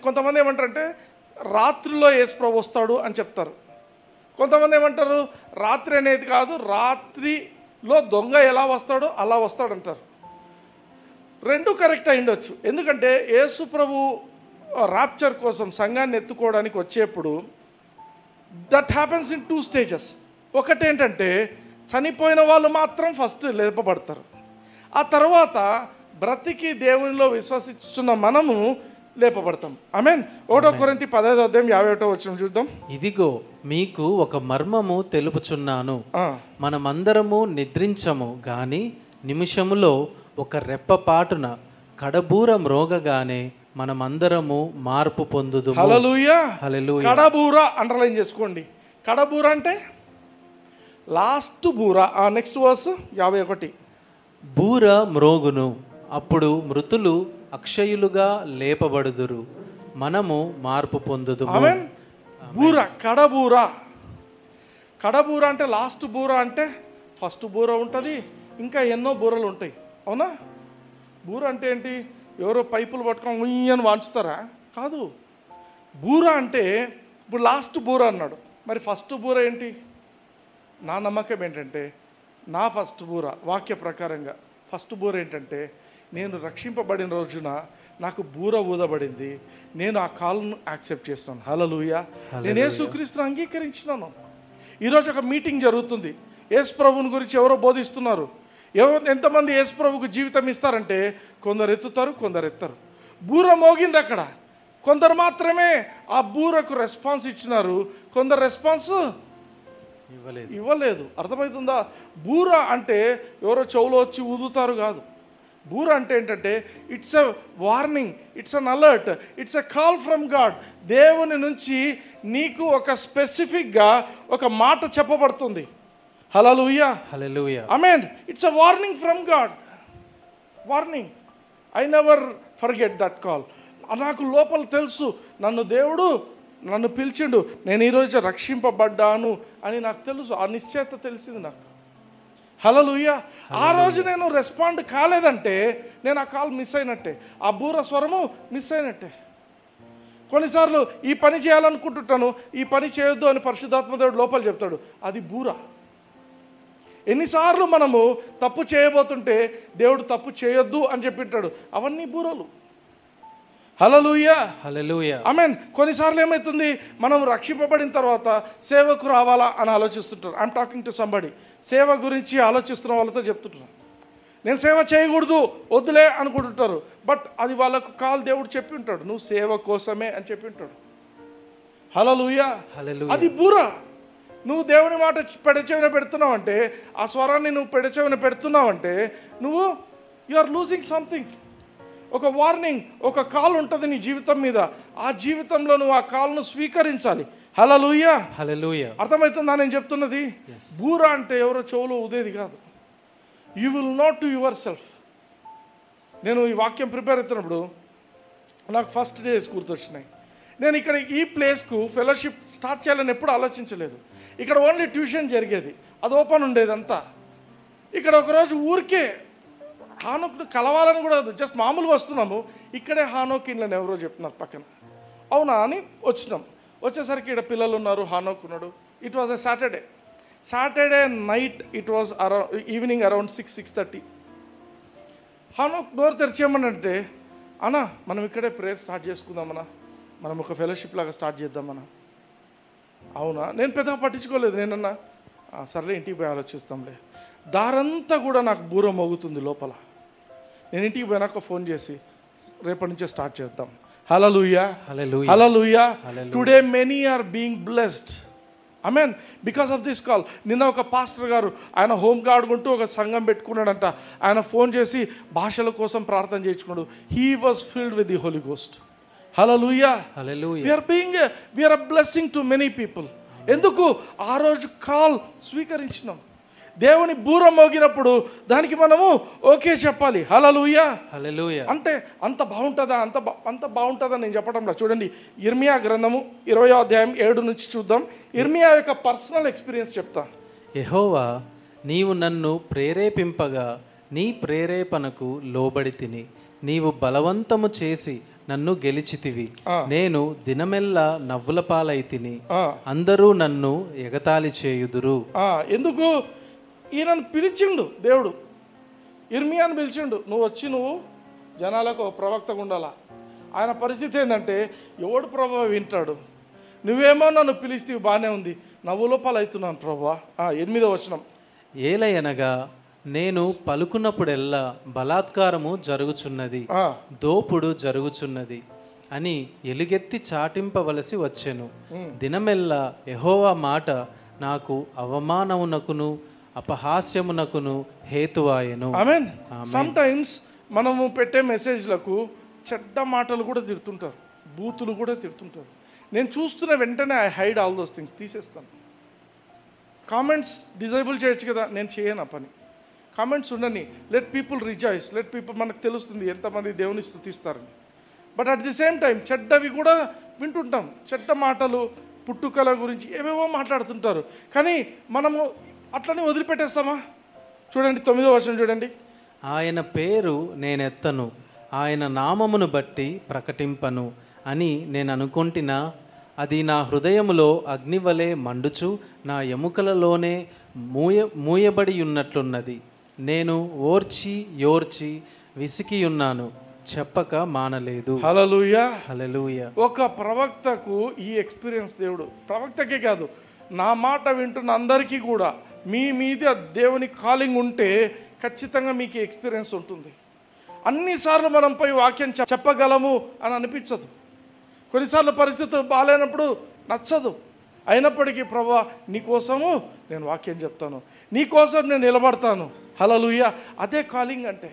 కొంతమంది ఏమంటారంటే రాత్రిలో యేసు ప్రభు వస్తాడు అని చెప్తారు. కొంతమంది ఏమంటారు రాత్రి అనేది కాదు, రాత్రిలో దొంగ ఎలా వస్తాడో అలా వస్తాడంటారు. రెండు కరెక్ట్ అయ్యుండొచ్చు. ఎందుకంటే యేసు ప్రభు రాప్చర్ కోసం సంఘాన్ని ఎత్తుకోవడానికి వచ్చేప్పుడు దట్ హ్యాపెన్స్ ఇన్ 2 స్టేజెస్. ఒకటేంటంటే చనిపోయిన వాళ్ళు మాత్రం ఫస్ట్ లేపబడతారు. ఆ తర్వాత బ్రతికి దేవునిలో విశ్వసిస్తున్న మనము లేపబడతాం. ఆమేన్. 1 కొరింథీ 15:51 చూద్దాం. ఇదిగో మీకు ఒక మర్మము తెలుపుచున్నాను, మనమందరము నిద్రించము గాని నిమిషములో ఒక రెప్పపాటున కడబూర మ్రోగగానే మనమందరము మార్పు పొందుదుము. హల్లెలూయా. హల్లెలూయా. కడబూర అండర్లైన్ చేసుకోండి. కడబూర అంటే లాస్ట్ బూర. Next verse 51. బూర మ్రోగును, అప్పుడు మృతులు అక్షయులుగా లేపబడుదురు, మనము మార్పు పొందుదుము. ఆమేన్. బూర, కడబూర. కడబూర అంటే లాస్ట్ బూర అంటే ఫస్ట్ బూర ఉంటుంది, ఇంకా ఎన్నో బూరలు ఉంటాయి. అవునా? బూర అంటే ఏంటి? ఎవరో పైపులు పట్టుకొని ఉయ్యని వాంచుతారా? కాదు. బూర అంటే ఇప్పుడు లాస్ట్ బూర అన్నాడు. మరి ఫస్ట్ బూర ఏంటి? నా నమ్మకం ఏంటంటే నా ఫస్ట్ బూర వాక్య ప్రకారంగా ఫస్ట్ బూర ఏంటంటే నేను రక్షింపబడిన రోజున నాకు బూర ఊదబడింది, నేను ఆ కాల్ను యాక్సెప్ట్ చేస్తున్నాను. హల్లెలూయా. నేను యేసుక్రీస్తును అంగీకరించినాను. ఈరోజు ఒక మీటింగ్ జరుగుతుంది. యేసు ప్రభువుని గురించి ఎవరో బోధిస్తున్నారు. ఎంతమంది యేసు ప్రభువుకు జీవితం ఇస్తారంటే కొందరు ఎత్తుతారు, కొందరు ఎత్తారు. బూర మోగింది అక్కడ. కొందరు మాత్రమే ఆ బూరకు రెస్పాన్స్ ఇచ్చినారు, కొందరు రెస్పాన్స్ ఇవ్వలేదు. అర్థమవుతుందా? బూర అంటే ఎవరో చెవులో వచ్చి ఊదుతారు కాదు. బూర అంటే ఏంటంటే it's a warning, it's an alert, it's a call from God. దేవుని నుంచి నీకు ఒక స్పెసిఫిక్గా ఒక మాట చెప్పబడుతుంది. Hallelujah. Hallelujah. Amen. It's a warning from God. Warning. I never forget that call. నాకు లోపల తెలుసు నన్ను పిలిచిండు, నేను ఈరోజు రక్షింపబడ్డాను అని నాకు తెలుసు. ఆ నిశ్చయత తెలిసింది నాకు. హల్లెలూయా. ఆ రోజు నేను రెస్పాండ్ కాలేదంటే నేను ఆ కాల్ మిస్ అయినట్టే, ఆ బూర స్వరము మిస్ అయినట్టే. కొన్నిసార్లు ఈ పని చేయాలనుకుంటుంటాను, ఈ పని చేయొద్దు అని పరిశుద్ధాత్మ దేవుడు లోపల చెప్తాడు, అది బూర. ఎన్నిసార్లు మనము తప్పు చేయబోతుంటే దేవుడు తప్పు చేయొద్దు అని చెప్పింటాడు, అవన్నీ బూరలు. హల్లెలూయా. హల్లెలూయా. ఆమేన్. కొన్నిసార్లు ఏమవుతుంది, మనం రక్షింపబడిన తర్వాత సేవకు రావాలా అని ఆలోచిస్తుంటారు. I'm talking to somebody. సేవ గురించి ఆలోచిస్తున్న వాళ్ళతో చెప్తుంటారు, నేను సేవ చేయకూడదు వద్దులే అనుకుంటుంటారు. బట్ అది వాళ్ళకు కాల్ దేవుడు చెప్పి ఉంటాడు, నువ్వు సేవ కోసమే అని చెప్పి ఉంటాడు. హల్లెలూయా. అది బూర. నువ్వు దేవుని మాట పెడచెవిన పెడుతున్నావంటే, ఆ స్వరాన్ని నువ్వు పెడచెవిన పెడుతున్నావంటే నువ్వు యు ఆర్ లూజింగ్ సంథింగ్. ఒక వార్నింగ్, ఒక కాల్ ఉంటుంది నీ జీవితం మీద. ఆ జీవితంలో నువ్వు ఆ కాల్ను స్వీకరించాలి. హల్లెలూయా. హల్లెలూయా. అర్థమవుతుందా నేను చెప్తున్నది? బూర అంటే ఎవరో చెవులో ఉదేది కాదు. You will not to your self. నేను ఈ వాక్యం ప్రిపేర్ అవుతున్నప్పుడు నాకు ఫస్ట్ డేస్ గుర్తొచ్చినాయి. నేను ఇక్కడ ఈ ప్లేస్కు ఫెలోషిప్ స్టార్ట్ చేయాలని ఎప్పుడు ఆలోచించలేదు. ఇక్కడ ఓన్లీ ట్యూషన్ జరిగేది, అది ఓపెన్ ఉండేది అంతా. ఇక్కడ ఒకరోజు ఊరికే హానోక్ను కలవాలని కూడా జస్ట్ మామూలుగా వస్తున్నాము. ఇక్కడే హానోక్ ఇన్లని ఎవరో చెప్తున్నారు పక్కన. అవునా అని వచ్చినాం. వచ్చేసరికి ఇక్కడ పిల్లలు ఉన్నారు, హానోక్ ఉన్నాడు. It was a Saturday night. It was evening around 6-6:30. Hanok door తెరిచేయమనంటే, అన్నా మనం ఇక్కడే ప్రేయర్ స్టార్ట్ చేసుకుందామన్నా. మనం ఒక ఫెలోషిప్ లాగా స్టార్ట్ చేద్దాం మనం. అవునా, నేను పెద్దగా పట్టించుకోలేదు. నేనన్నా సర్లే ఇంటికి పోయి ఆలోచిస్తాంలే. దారంతా కూడా నాకు బూర మోగుతుంది లోపల. నేను ఇంటికి పోయినాక ఫోన్ చేసి రేపటి నుంచే స్టార్ట్ చేద్దాం. Hallelujah, hallelujah. Today many are being blessed. Amen. Because of this call. నిన్న ఒక పాస్టర్ గారు ఆయన హోమ్ గార్డ్ ఉంటూ ఒక సంఘం పెట్టుకున్నాడంట. ఆయన ఫోన్ చేసి భాషల కోసం ప్రార్థన చేయించుకున్నాడు. He was filled with the Holy Ghost. Hallelujah, hallelujah. we are a blessing to many people. ఎందుకు? ఆ రోజు కాల్ స్వీకరించినాం. దేవుని బూర మోగినప్పుడు దానికి మనము ఓకే చెప్పాలి. హల్లెలూయా, హల్లెలూయా. అంటే అంత బాగుంటుందా? అంత బాగుంటుందా నేను చెప్పడంలో. చూడండి, ఇర్మియా గ్రంథము 20వ అధ్యాయం 7 నుంచి చూద్దాం. ఇర్మియా యొక్క పర్సనల్ ఎక్స్పీరియన్స్ చెప్తా. యెహోవా, నీవు నన్ను ప్రేరేపింపగా నీ ప్రేరేపణకు లోబడి తిని నీవు బలవంతము చేసి నన్ను గెలిచితివి. నేను దినమెల్లా నవ్వుల పాలైతిని, అందరూ నన్ను ఎగతాళి చేయుదురు. ఎందుకు? ఈయనను పిలిచిండు దేవుడు, ఇర్మియాను పిలిచిండు. నువ్వు జనాలకు ప్రవక్తగా ఉండాలా. ఆయన పరిస్థితి ఏంటంటే ఎవడు ప్రభావ వింటాడు? నువ్వేమో నన్ను పిలిస్తే బాగానే ఉంది, నవ్వుల పాలవుతున్నాను ప్రభా. 8వ వచనం. ఏలయనగా నేను పలుకున్నప్పుడెల్లా బలాత్కారము జరుగుచున్నది, దోపుడు జరుగుచున్నది అని ఎలుగెత్తి చాటింపవలసి వచ్చెను. దినమెల్లా యెహోవా మాట నాకు అవమానమునకును అపహాస్యమునకును హేతువాయెను. ఆమేన్. సమ్ టైమ్స్ మనము పెట్టే మెసేజ్లకు చెడ్డ మాటలు కూడా తిడుతుంటారు, బూతులు కూడా తిడుతుంటారు. నేను చూస్తున్న వెంటనే I hide all those things, తీసేస్తాను. కామెంట్స్ డిజేబుల్ చేయొచ్చు కదా, నేను చేయను ఆ పని. కామెంట్స్ ఉండని, let people rejoice, let people, మనకు తెలుస్తుంది ఎంతమంది దేవుని స్తుతిస్తారని. But at the same time చెడ్డవి కూడా వింటుంటాం. చెడ్డ మాటలు, పుట్టుకల గురించి ఏవేవో మాట్లాడుతుంటారు. కానీ మనము అట్లనే వదిలిపెట్టేస్తామా? చూడండి 9వ వచనం చూడండి. ఆయన పేరు నేనెత్తను, ఆయన నామమును బట్టి ప్రకటింపను అని నేను అనుకుంటున్నా. అది నా హృదయములో అగ్నివలే మండుచు నా ఎముకలలోనే మూయబడి ఉన్నట్లున్నది. నేను ఓర్చి విసికియున్నాను, చెప్పక మానలేదు. హల్లెలూయా, హల్లెలూయా. ఒక ప్రవక్తకు ఈ ఎక్స్పీరియన్స్ దేవుడు, ప్రవక్తకే కాదు, నా మాట వింటున్న అందరికీ కూడా మీ మీద దేవుని కాలింగ్ ఉంటే ఖచ్చితంగా మీకు ఎక్స్పీరియన్స్ ఉంటుంది. అన్నిసార్లు మనం పోయి వాక్యం చెప్పగలము అని అనిపించదు. కొన్నిసార్లు పరిస్థితులు బాగాలేనప్పుడు నచ్చదు. అయినప్పటికీ ప్రభువా నీకోసము నేను వాక్యం చెప్తాను, నీకోసం నేను నిలబడతాను. హల్లెలూయా. అదే కాలింగ్ అంటే.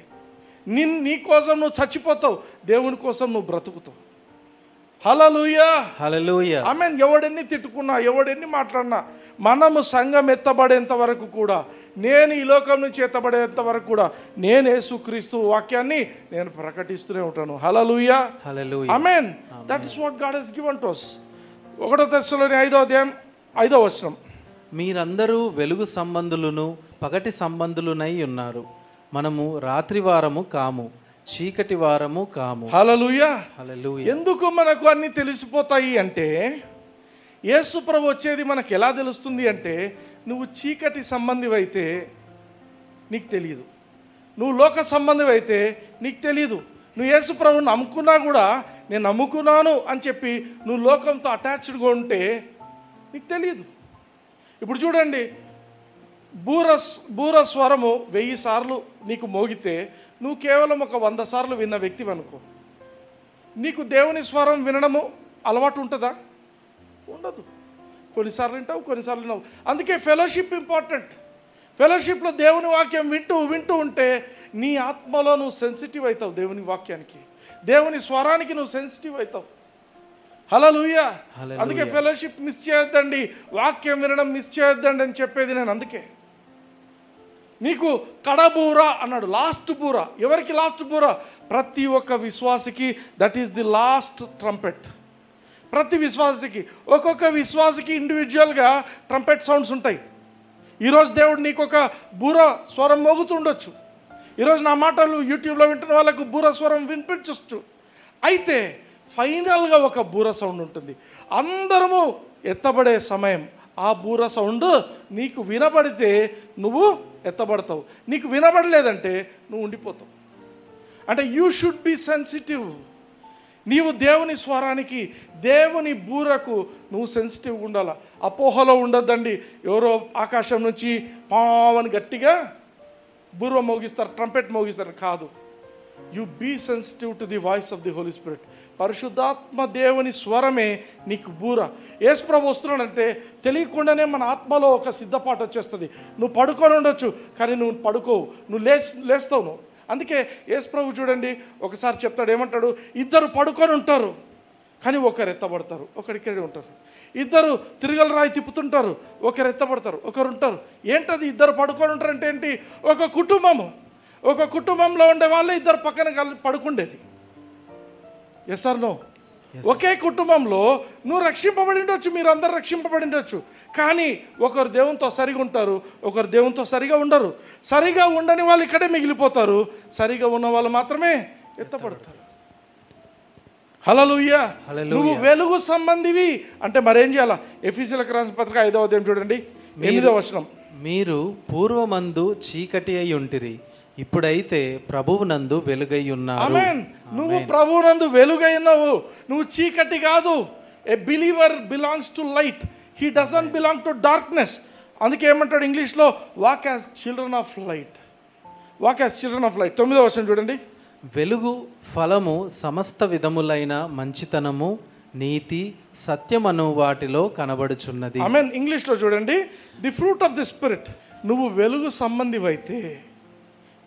నీ కోసం నువ్వు చచ్చిపోతావు, దేవుని కోసం నువ్వు బ్రతుకుతావు. హల్లెలూయా, హల్లెలూయా. ఆమేన్. ఎవడెన్ని తిట్టుకున్నా, ఎవడెన్ని మాట్లాడినా, మనము సంఘం ఎత్తబడేంత వరకు కూడా, నేను ఈ లోకం నుంచి ఎత్తబడేంత వరకు కూడా నేను యేసుక్రీస్తు వాక్యాన్ని నేను ప్రకటిస్తూనే ఉంటాను. Hallelujah, hallelujah. Amen. That is what God has given to us. 1 తెస్సలోని 5వ అధ్యాయం 5వ వచనం. మీరందరూ వెలుగు సంబంధులను పగటి సంబంధులునై ఉన్నారు. మనము రాత్రి వారము కాము, చీకటి వారము కాము. హల్లెలూయా, హల్లెలూయా. ఎందుకు మనకు అన్ని తెలిసిపోతాయి అంటే, యేసు ప్రభు వచ్చేది మనకు ఎలా తెలుస్తుంది అంటే, నువ్వు చీకటి సంబంధివైతే నీకు తెలియదు, నువ్వు లోక సంబంధివైతే నీకు తెలియదు. నువ్వు యేసు ప్రభువుని నమ్ముకున్నా కూడా నేను నమ్ముకున్నాను అని చెప్పి నువ్వు లోకంతో అటాచ్డ్గా ఉంటే నీకు తెలియదు. ఇప్పుడు చూడండి, బూర స్వరము 1000 సార్లు నీకు మోగితే నువ్వు కేవలం ఒక 100 సార్లు విన్న వ్యక్తివి అనుకో. నీకు దేవుని స్వరం వినడము అలవాటు ఉంటుందా? ఉండదు. కొన్నిసార్లు వింటావు, కొన్నిసార్లు వినవు. అందుకే ఫెలోషిప్ ఇంపార్టెంట్. ఫెలోషిప్లో దేవుని వాక్యం వింటూ ఉంటే నీ ఆత్మలో నువ్వు సెన్సిటివ్ అవుతావు. దేవుని వాక్యానికి, దేవుని స్వరానికి నువ్వు సెన్సిటివ్ అవుతావు. హల్లెలూయా. అందుకే ఫెలోషిప్ మిస్ చేయొద్దండి, వాక్యం వినడం మిస్ చేయొద్దండి అని చెప్పేది నేను. అందుకే నీకు కడబూర అన్నాడు, లాస్ట్ బూర. ఎవరికి లాస్ట్ బూర? ప్రతి ఒక్క విశ్వాసికి. That is the last trumpet. ప్రతి విశ్వాసికి, ఒక్కొక్క విశ్వాసికి ఇండివిజువల్గా ట్రంపెట్ సౌండ్స్ ఉంటాయి. ఈరోజు దేవుడు నీకు ఒక బూర స్వరం మోగుతుండొచ్చు. ఈరోజు నా మాటలు యూట్యూబ్లో వింటున్న వాళ్ళకు బూర స్వరం వినిపించవచ్చు. అయితే ఫైనల్గా ఒక బూర సౌండ్ ఉంటుంది. అందరము ఎత్తబడే సమయం ఆ బూర సౌండ్ నీకు వినబడితే నువ్వు ఎత్తబడతావు. నీకు వినబడలేదంటే నువ్వు ఉండిపోతావు. అంటే యూ షుడ్ బి సెన్సిటివ్. నీవు దేవుని స్వరానికి, దేవుని బూరకు నువ్వు సెన్సిటివ్గా ఉండాలి. అపోహలో ఉండొద్దండి. ఎవరో ఆకాశం నుంచి పావని గట్టిగా బూర మోగిస్తారు, ట్రంపెట్ మోగిస్తారు. కాదు. You be sensitive to the voice of the Holy Spirit. పరిశుద్ధాత్మ దేవుని స్వరమే నీకు బూర. యేసుప్రభు వస్తున్నాడంటే తెలియకుండానే మన ఆత్మలో ఒక సిద్ధపాటు వచ్చేస్తుంది. నువ్వు పడుకొని ఉండొచ్చు, కానీ నువ్వు పడుకోవు, నువ్వు లేస్తావు నువ్వు. అందుకే యేసుప్రభు చూడండి ఒకసారి చెప్తాడు, ఏమంటాడు, ఇద్దరు పడుకొని ఉంటారు కానీ ఒకరు ఎత్తబడతారు, ఒకరు ఇక్కడే ఉంటారు. ఇద్దరు తిరగల రాయి తిప్పుతుంటారు, ఒకరు ఎత్తబడతారు, ఒకరు ఉంటారు. ఏంటది ఇద్దరు పడుకొని ఉంటారంటే ఏంటి? ఒక కుటుంబంలో ఉండే వాళ్ళే ఇద్దరు పక్కన కలిసి పడుకుండేది. Yes or no? ఒకే కుటుంబంలో నువ్వు రక్షింపబడి ఉండొచ్చు, మీరు అందరు రక్షింపబడి ఉండొచ్చు, కానీ ఒకరు దేవునితో సరిగా ఉంటారు, ఒకరు దేవునితో సరిగా ఉండరు. సరిగా ఉండని వాళ్ళు ఇక్కడే మిగిలిపోతారు, సరిగా ఉన్న వాళ్ళు మాత్రమే ఎత్తపడతారు. హల్లెలూయా. నువ్వు వెలుగు సంబంధివి అంటే మరేం చేయాలా? ఎఫెసీయులకు రాసిన పత్రిక 5వ అధ్యాయం చూడండి, 8వ వచనం. మీరు పూర్వమందు చీకటి అయి ఉంటిరి, ఇప్పుడైతే ప్రభువునందు వెలుగై ఉన్నారు. ఆమేన్. నువ్వు ప్రభువునందు వెలుగై ఉన్నావు, నువ్వు చీకటి కాదు. A believer belongs to light, he doesn't belong to darkness. అందుకే ఏమంటాడు ఇంగ్లీష్లో, walk as children of light. Walk as children of light. 9వ వచనం చూడండి. వెలుగు ఫలము సమస్త విధములైన మంచితనము, నీతి, సత్యమను వాటిలో కనబడుచున్నది. ఆమేన్. ఇంగ్లీష్లో చూడండి, the fruit of the spirit. నువ్వు వెలుగు సంబంధివైతే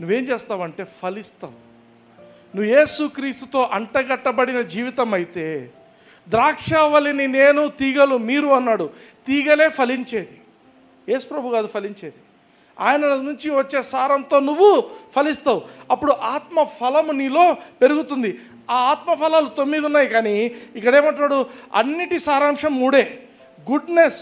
నువ్వేం చేస్తావంటే ఫలిస్తావు. నువ్వు యేసుక్రీస్తుతో అంటగట్టబడిన జీవితం అయితే, ద్రాక్షావళిని నేను, తీగలు మీరు అన్నాడు. తీగలే ఫలించేది, యేసుప్రభు కాదు ఫలించేది. ఆయన నుంచి వచ్చే సారంతో నువ్వు ఫలిస్తావు. అప్పుడు ఆత్మ ఫలము నీలో పెరుగుతుంది. ఆ ఆత్మ ఫలాలు 9 ఉన్నాయి, కానీ ఇక్కడ ఏమంటాడు, అన్నిటి సారాంశం 3: గుడ్నెస్,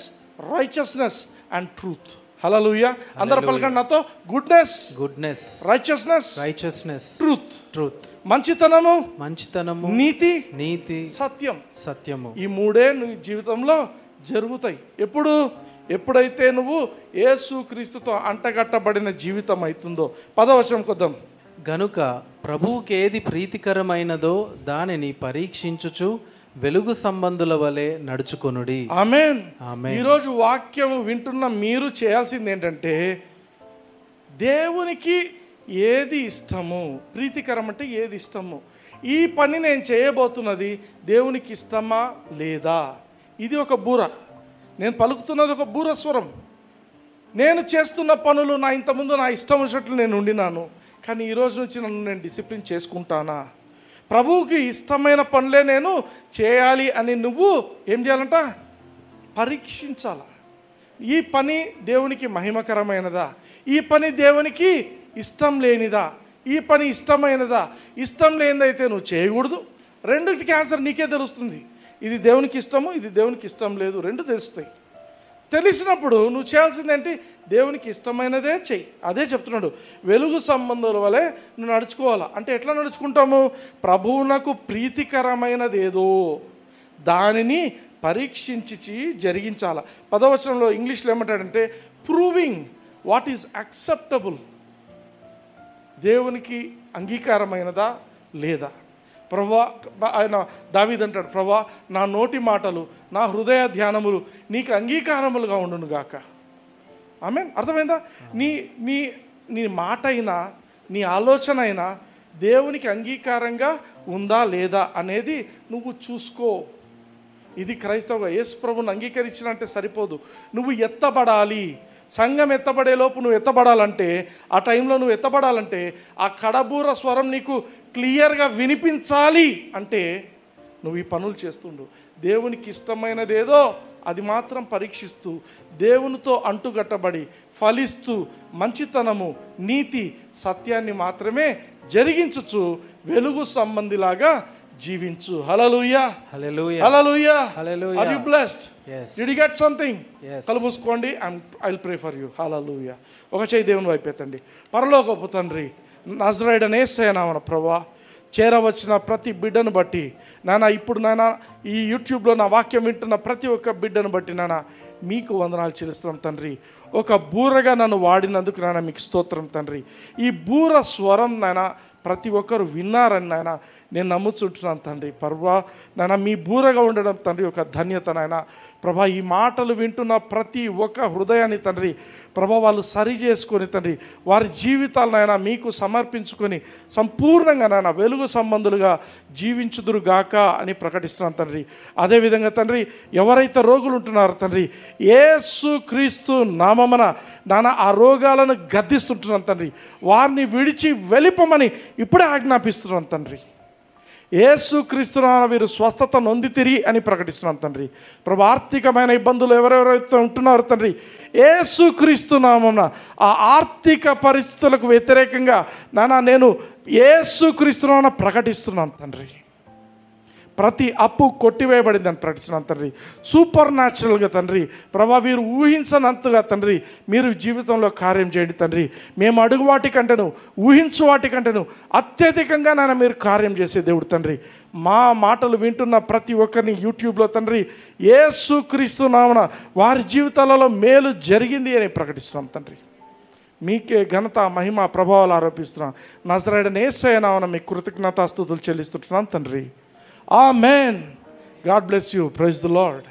రైచియస్నెస్ అండ్ ట్రూత్. హల్లెలూయా. అందరూ పలకండి నాతో, గుడ్నెస్, రైచియస్నెస్, ట్రూత్. మంచితనము, నీతి, సత్యము. ఈ 3 నీ జీవితంలో జరుగుతాయి. ఎప్పుడైతే నువ్వు యేసుక్రీస్తుతో అంటగట్టబడిన జీవితం అవుతుందో. 10వ వచనం కొద్దాం. గనుక ప్రభువుకేది ప్రీతికరమైనదో దానిని పరీక్షించుచు వెలుగు సంబంధుల వలె నడుచుకొనుడి. ఆమేన్. ఈరోజు వాక్యం వింటున్న మీరు చేయాల్సింది ఏంటంటే, దేవునికి ఏది ఇష్టము, ప్రీతికరం అంటే ఏది ఇష్టము, ఈ పని నేను చేయబోతున్నది దేవునికి ఇష్టమా లేదా. ఇది ఒక బూర. నేను పలుకుతున్నది ఒక బూర స్వరం. నేను చేస్తున్న పనులు ఇంతకుముందు నా ఇష్టం వచ్చినట్లు నేను ఉండినాను, కానీ ఈరోజు నుంచి నన్ను నేను డిసిప్లిన్ చేసుకుంటానా, ప్రభువుకి ఇష్టమైన పనులే నేను చేయాలి అని నువ్వు ఏం చేయాలంట? పరీక్షించాల. ఈ పని దేవునికి మహిమకరమైనదా, ఈ పని దేవునికి ఇష్టం లేనిదా, ఈ పని ఇష్టమైనదా. ఇష్టం లేనిదైతే నువ్వు చేయకూడదు. రెండింటికి ఆన్సర్ నీకే తెలుస్తుంది. ఇది దేవునికి ఇష్టము, ఇది దేవునికి ఇష్టం లేదు, 2 తెలుస్తాయి. తెలిసినప్పుడు నువ్వు చేయాల్సిందేంటి? దేవునికి ఇష్టమైనదే చెయ్యి. అదే చెప్తున్నాడు, వెలుగు సంబంధాల వలె నువ్వు నడుచుకోవాలా. అంటే ఎట్లా నడుచుకుంటాము? ప్రభువునకు ప్రీతికరమైనది ఏదో దానిని పరీక్షించి జరిగించాల. 10వ వచనంలో ఇంగ్లీష్లో ఏమంటాడంటే, ప్రూవింగ్ వాట్ ఈజ్ యాక్సెప్టబుల్. దేవునికి అంగీకారమైనదా లేదా. ఆయన దావీదు అంటాడు, ప్రభా నా నోటి మాటలు, నా హృదయ ధ్యానములు నీకు అంగీకారములుగా ఉండును గాక. ఆమేన్. అర్థమైందా? నీ మాట అయినా నీ ఆలోచన అయినా దేవునికి అంగీకారంగా ఉందా లేదా అనేది నువ్వు చూసుకో. ఇది క్రైస్తవ. యేసు ప్రభువుని అంగీకరించినంటే సరిపోదు, నువ్వు ఎత్తబడాలి. సంఘం ఎత్తబడేలోపు నువ్వు ఎత్తబడాలంటే, ఆ టైంలో నువ్వు ఎత్తబడాలంటే, ఆ కడబూర స్వరం నీకు క్లియర్గా వినిపించాలి అంటే నువ్వు ఈ పనులు చేస్తుండు. దేవునికి ఇష్టమైనదేదో అది మాత్రం పరీక్షిస్తూ, దేవునితో అంటుగట్టబడి ఫలిస్తూ, మంచితనము, నీతి, సత్యాన్ని మాత్రమే జరిగించుచు వెలుగు సంబంధిలాగా జీవించు. Hallelujah, hallelujah, hallelujah, hallelujah. Are you blessed? Did you get something? కళ్ళు మూసుకోండి, I will pray for you. Hallelujah. ఒక చేయి దేవుని వైపు ఎత్తండి. పరలోకపు తండ్రి, నజరేయుడైన యేసయ్య నామమున ప్రభువా, చేరవచ్చిన ప్రతి బిడ్డను బట్టి నాన్న, ఇప్పుడు నాన్న ఈ యూట్యూబ్లో నా వాక్యం వింటున్న ప్రతి ఒక్క బిడ్డను బట్టి నాన్న మీకు వందనాలు చెల్లిస్తున్నాం తండ్రి. ఒక బూరగా నన్ను వాడినందుకు నాన్న మీకు స్తోత్రం తండ్రి. ఈ బూర స్వరం నాన్న ప్రతి ఒక్కరు విన్నారని నాయన నేను నమ్ముచుంటున్నాను తండ్రి. ప్రభా నాయన మీ బూరగా ఉండడం తండ్రి ఒక ధన్యత నాయన. ప్రభా ఈ మాటలు వింటున్న ప్రతి ఒక్క హృదయాన్ని తండ్రి ప్రభా వాళ్ళు సరి చేసుకొని తండ్రి వారి జీవితాలనైనా మీకు సమర్పించుకొని సంపూర్ణంగా నాయన వెలుగు సంబంధులుగా జీవించుదురుగాక అని ప్రకటిస్తున్నాను తండ్రి. అదేవిధంగా తండ్రి ఎవరైతే రోగులు ఉంటున్నారో తండ్రి యేసుక్రీస్తు నామమున నాన్న ఆ రోగాలను గద్దిస్తుంటున్నాను తండ్రి. వారిని విడిచి వెళ్ళిపోమని ఇప్పుడే ఆజ్ఞాపిస్తున్నాను తండ్రి. యేసుక్రీస్తు నామమున వీరు స్వస్థత నొందితిరి అని ప్రకటిస్తున్నాను తండ్రి. ప్రభు ఆర్థికమైన ఇబ్బందులు ఎవరెవరైతే ఉంటున్నారో తండ్రి యేసుక్రీస్తు నామమున ఆ ఆర్థిక పరిస్థితులకు వ్యతిరేకంగా నేను యేసుక్రీస్తు నామమున ప్రకటిస్తున్నాను తండ్రి. ప్రతి అప్పు కొట్టివేయబడిందని ప్రకటిస్తున్నాను తండ్రి. సూపర్ న్యాచురల్గా తండ్రి ప్రభా వీరు ఊహించనంతగా తండ్రి మీరు జీవితంలో కార్యం చేయండి తండ్రి. మేము అడుగు వాటి కంటేను ఊహించు వాటి కంటేను అత్యధికంగా మీరు కార్యం చేసే దేవుడు తండ్రి. మా మాటలు వింటున్న ప్రతి ఒక్కరిని యూట్యూబ్లో తండ్రి యేసుక్రీస్తు నామమున వారి జీవితాలలో మేలు జరిగింది అని ప్రకటిస్తున్నాం తండ్రి. మీకే ఘనత మహిమ ప్రభావాలు ఆరోపిస్తున్నాం. నజరేయుడైన యేసయ్య నామమున మీ కృతజ్ఞతాస్తుతులు చెల్లిస్తున్నాం తండ్రి. Amen. God bless you. Praise the Lord.